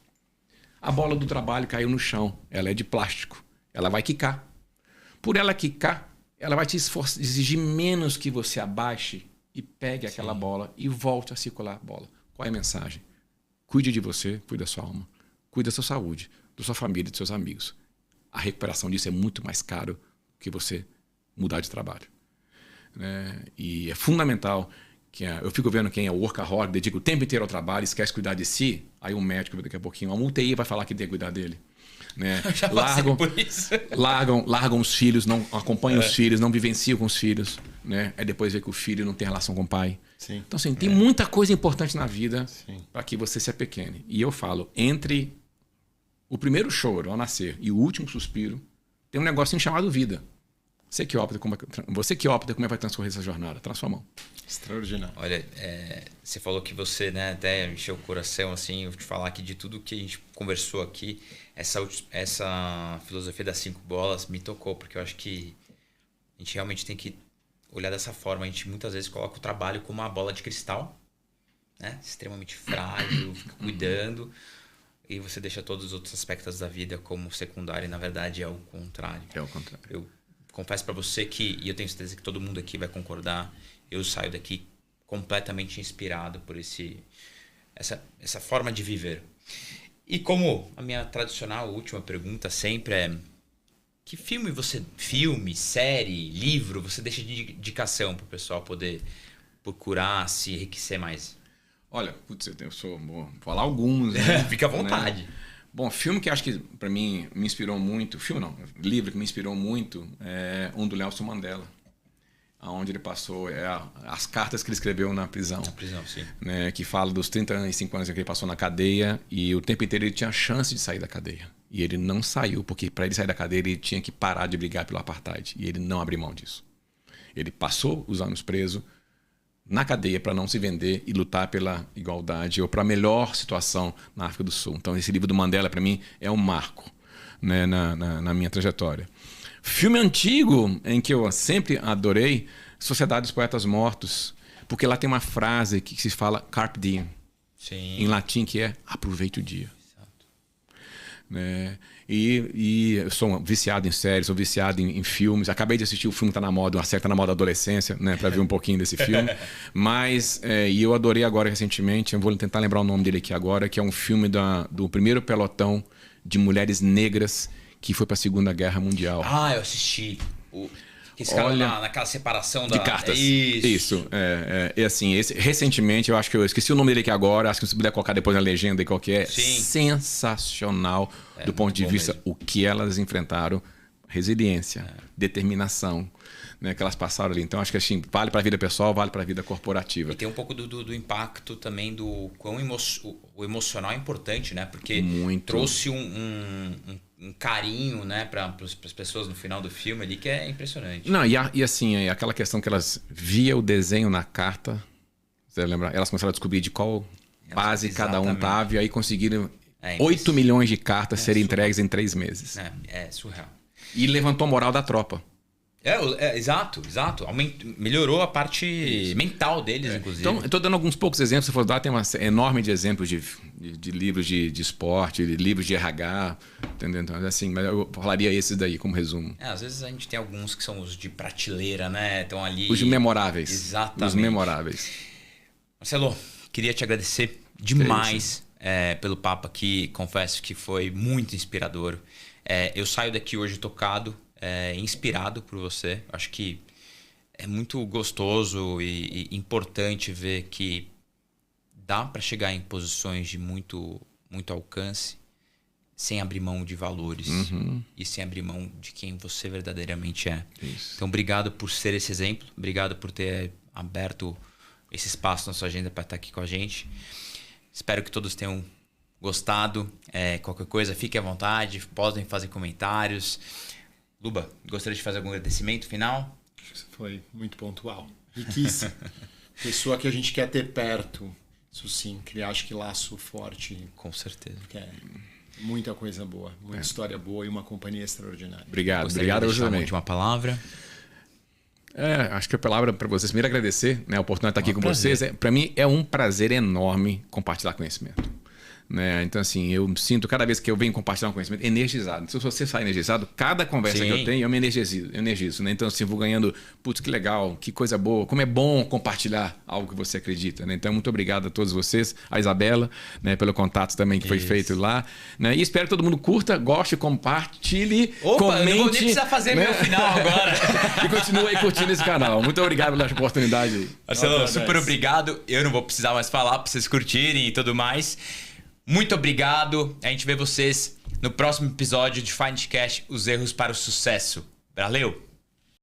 C: A bola do trabalho caiu no chão, ela é de plástico, ela vai quicar. Por ela quicar, ela vai te exigir menos que você abaixe e pegue aquela bola e volte a circular a bola. Qual é a mensagem? Cuide de você, cuide da sua alma, cuide da sua saúde, da sua família, dos seus amigos. A recuperação disso é muito mais caro que você mudar de trabalho. E é fundamental que eu fico vendo quem é workaholic, dedica o tempo inteiro ao trabalho, esquece de cuidar de si, aí um médico daqui a pouquinho, uma UTI vai falar que tem que cuidar dele.
A: Já passei por isso.
C: largam os filhos, não acompanham os filhos, não vivenciam com os filhos, aí depois vê que o filho não tem relação com o pai.
B: Sim.
C: Então, assim, tem muita coisa importante na vida para que você se apequene. E eu falo, entre o primeiro choro ao nascer e o último suspiro, tem um negocinho chamado vida. Você que opta como é que vai transcorrer essa jornada. Tá na sua mão.
B: Extraordinário.
A: Olha, você falou que você, até encheu o coração, assim, eu vou te falar que de tudo que a gente conversou aqui, essa filosofia das 5 bolas me tocou, porque eu acho que a gente realmente tem que olhar dessa forma. A gente muitas vezes coloca o trabalho como uma bola de cristal, extremamente frágil, fica cuidando, e você deixa todos os outros aspectos da vida como secundário, e na verdade é o contrário.
C: É o contrário.
A: Eu confesso para você que, e eu tenho certeza que todo mundo aqui vai concordar, eu saio daqui completamente inspirado por essa forma de viver. E como a minha tradicional última pergunta sempre é: que filme, série, livro, você deixa de indicação para o pessoal poder procurar se enriquecer mais?
C: Olha, vou falar alguns. Né?
A: Fica à vontade.
C: Bom, filme que acho que para mim me inspirou muito, livro que me inspirou muito é um do Nelson Mandela, onde ele passou as cartas que ele escreveu na prisão.
A: Na prisão, sim.
C: Que fala dos 35 anos que ele passou na cadeia e o tempo inteiro ele tinha a chance de sair da cadeia. E ele não saiu, porque para ele sair da cadeia ele tinha que parar de brigar pelo apartheid. E ele não abriu mão disso. Ele passou os anos preso na cadeia para não se vender e lutar pela igualdade ou para a melhor situação na África do Sul. Então esse livro do Mandela para mim é um marco na minha trajetória. Filme antigo em que eu sempre adorei, Sociedade dos Poetas Mortos, porque lá tem uma frase que se fala carpe diem, em latim, que é aproveite o dia. E eu sou viciado em séries, sou viciado em filmes. Acabei de assistir o filme que está na moda, uma série que está na moda da adolescência, para ver um pouquinho desse filme. Mas e eu adorei agora recentemente, eu vou tentar lembrar o nome dele aqui agora, que é um filme do primeiro pelotão de mulheres negras que foi para a Segunda Guerra Mundial.
A: Ah, eu assisti. Esse cara naquela separação
C: de cartas. Isso. E assim, recentemente, eu acho que eu esqueci o nome dele aqui agora, acho que se puder colocar depois na legenda qual que é.
A: Sim.
C: Sensacional do ponto de vista mesmo. O que elas enfrentaram, resiliência, determinação, que elas passaram ali. Então acho que assim, vale para a vida pessoal, vale para a vida corporativa.
A: E tem um pouco do impacto também do quão o emocional é importante, porque trouxe um carinho, para as pessoas no final do filme ali, que é impressionante.
C: Não, e assim, aquela questão que elas via o desenho na carta, você lembra? Elas começaram a descobrir de qual base cada um estava, e aí conseguiram 8 milhões de cartas serem entregues em 3 meses.
A: É surreal.
C: E levantou a moral da tropa.
A: Exato. Melhorou a parte mental deles, inclusive.
C: Então, eu estou dando alguns poucos exemplos. Se for dar, tem uma enorme de exemplos de livros de esporte, de livros de RH, entendeu? Então, assim, mas eu falaria esses daí como resumo.
A: Às vezes a gente tem alguns que são os de prateleira, Estão ali.
C: Os memoráveis.
A: Exatamente.
C: Os memoráveis.
A: Marcelo, queria te agradecer demais pelo papo aqui. Confesso que foi muito inspirador. Eu saio daqui hoje tocado, inspirado por você. Acho que é muito gostoso e importante ver que dá para chegar em posições de muito muito alcance, sem abrir mão de valores e sem abrir mão de quem você verdadeiramente é.
C: Isso.
A: Então, obrigado por ser esse exemplo. Obrigado por ter aberto esse espaço na sua agenda para estar aqui com a gente. Espero que todos tenham gostado. Qualquer coisa, fique à vontade. Podem fazer comentários. Luba, gostaria de fazer algum agradecimento final?
B: Foi muito pontual. Riquíssimo. Pessoa que a gente quer ter perto. Isso sim, criar, acho que laço forte.
A: Com certeza.
B: Porque muita coisa boa, muita história boa e uma companhia extraordinária.
C: Obrigado.
A: Gostaria
C: Obrigado,
A: de deixar uma
C: José.
A: última palavra.
C: Acho que a palavra para vocês, primeiro agradecer, né, a oportunidade de estar aqui com vocês. Para mim é um prazer enorme compartilhar conhecimento. Né? Então, assim, eu sinto cada vez que eu venho compartilhar um conhecimento energizado. Se você sai energizado, cada conversa que eu tenho, eu me energizo. Né? Então, assim, vou ganhando, putz, que legal, que coisa boa, como é bom compartilhar algo que você acredita. Né? Então, muito obrigado a todos vocês, a Isabela, né, pelo contato também que foi feito lá. Né? E espero que todo mundo curta, goste, compartilhe, comente.
A: Eu não vou nem precisar fazer meu final agora.
C: E continue aí curtindo esse canal. Muito obrigado pela oportunidade.
A: Marcelo, super obrigado. Eu não vou precisar mais falar para vocês curtirem e tudo mais. Muito obrigado. A gente vê vocês no próximo episódio de Findcast, os erros para o sucesso. Valeu!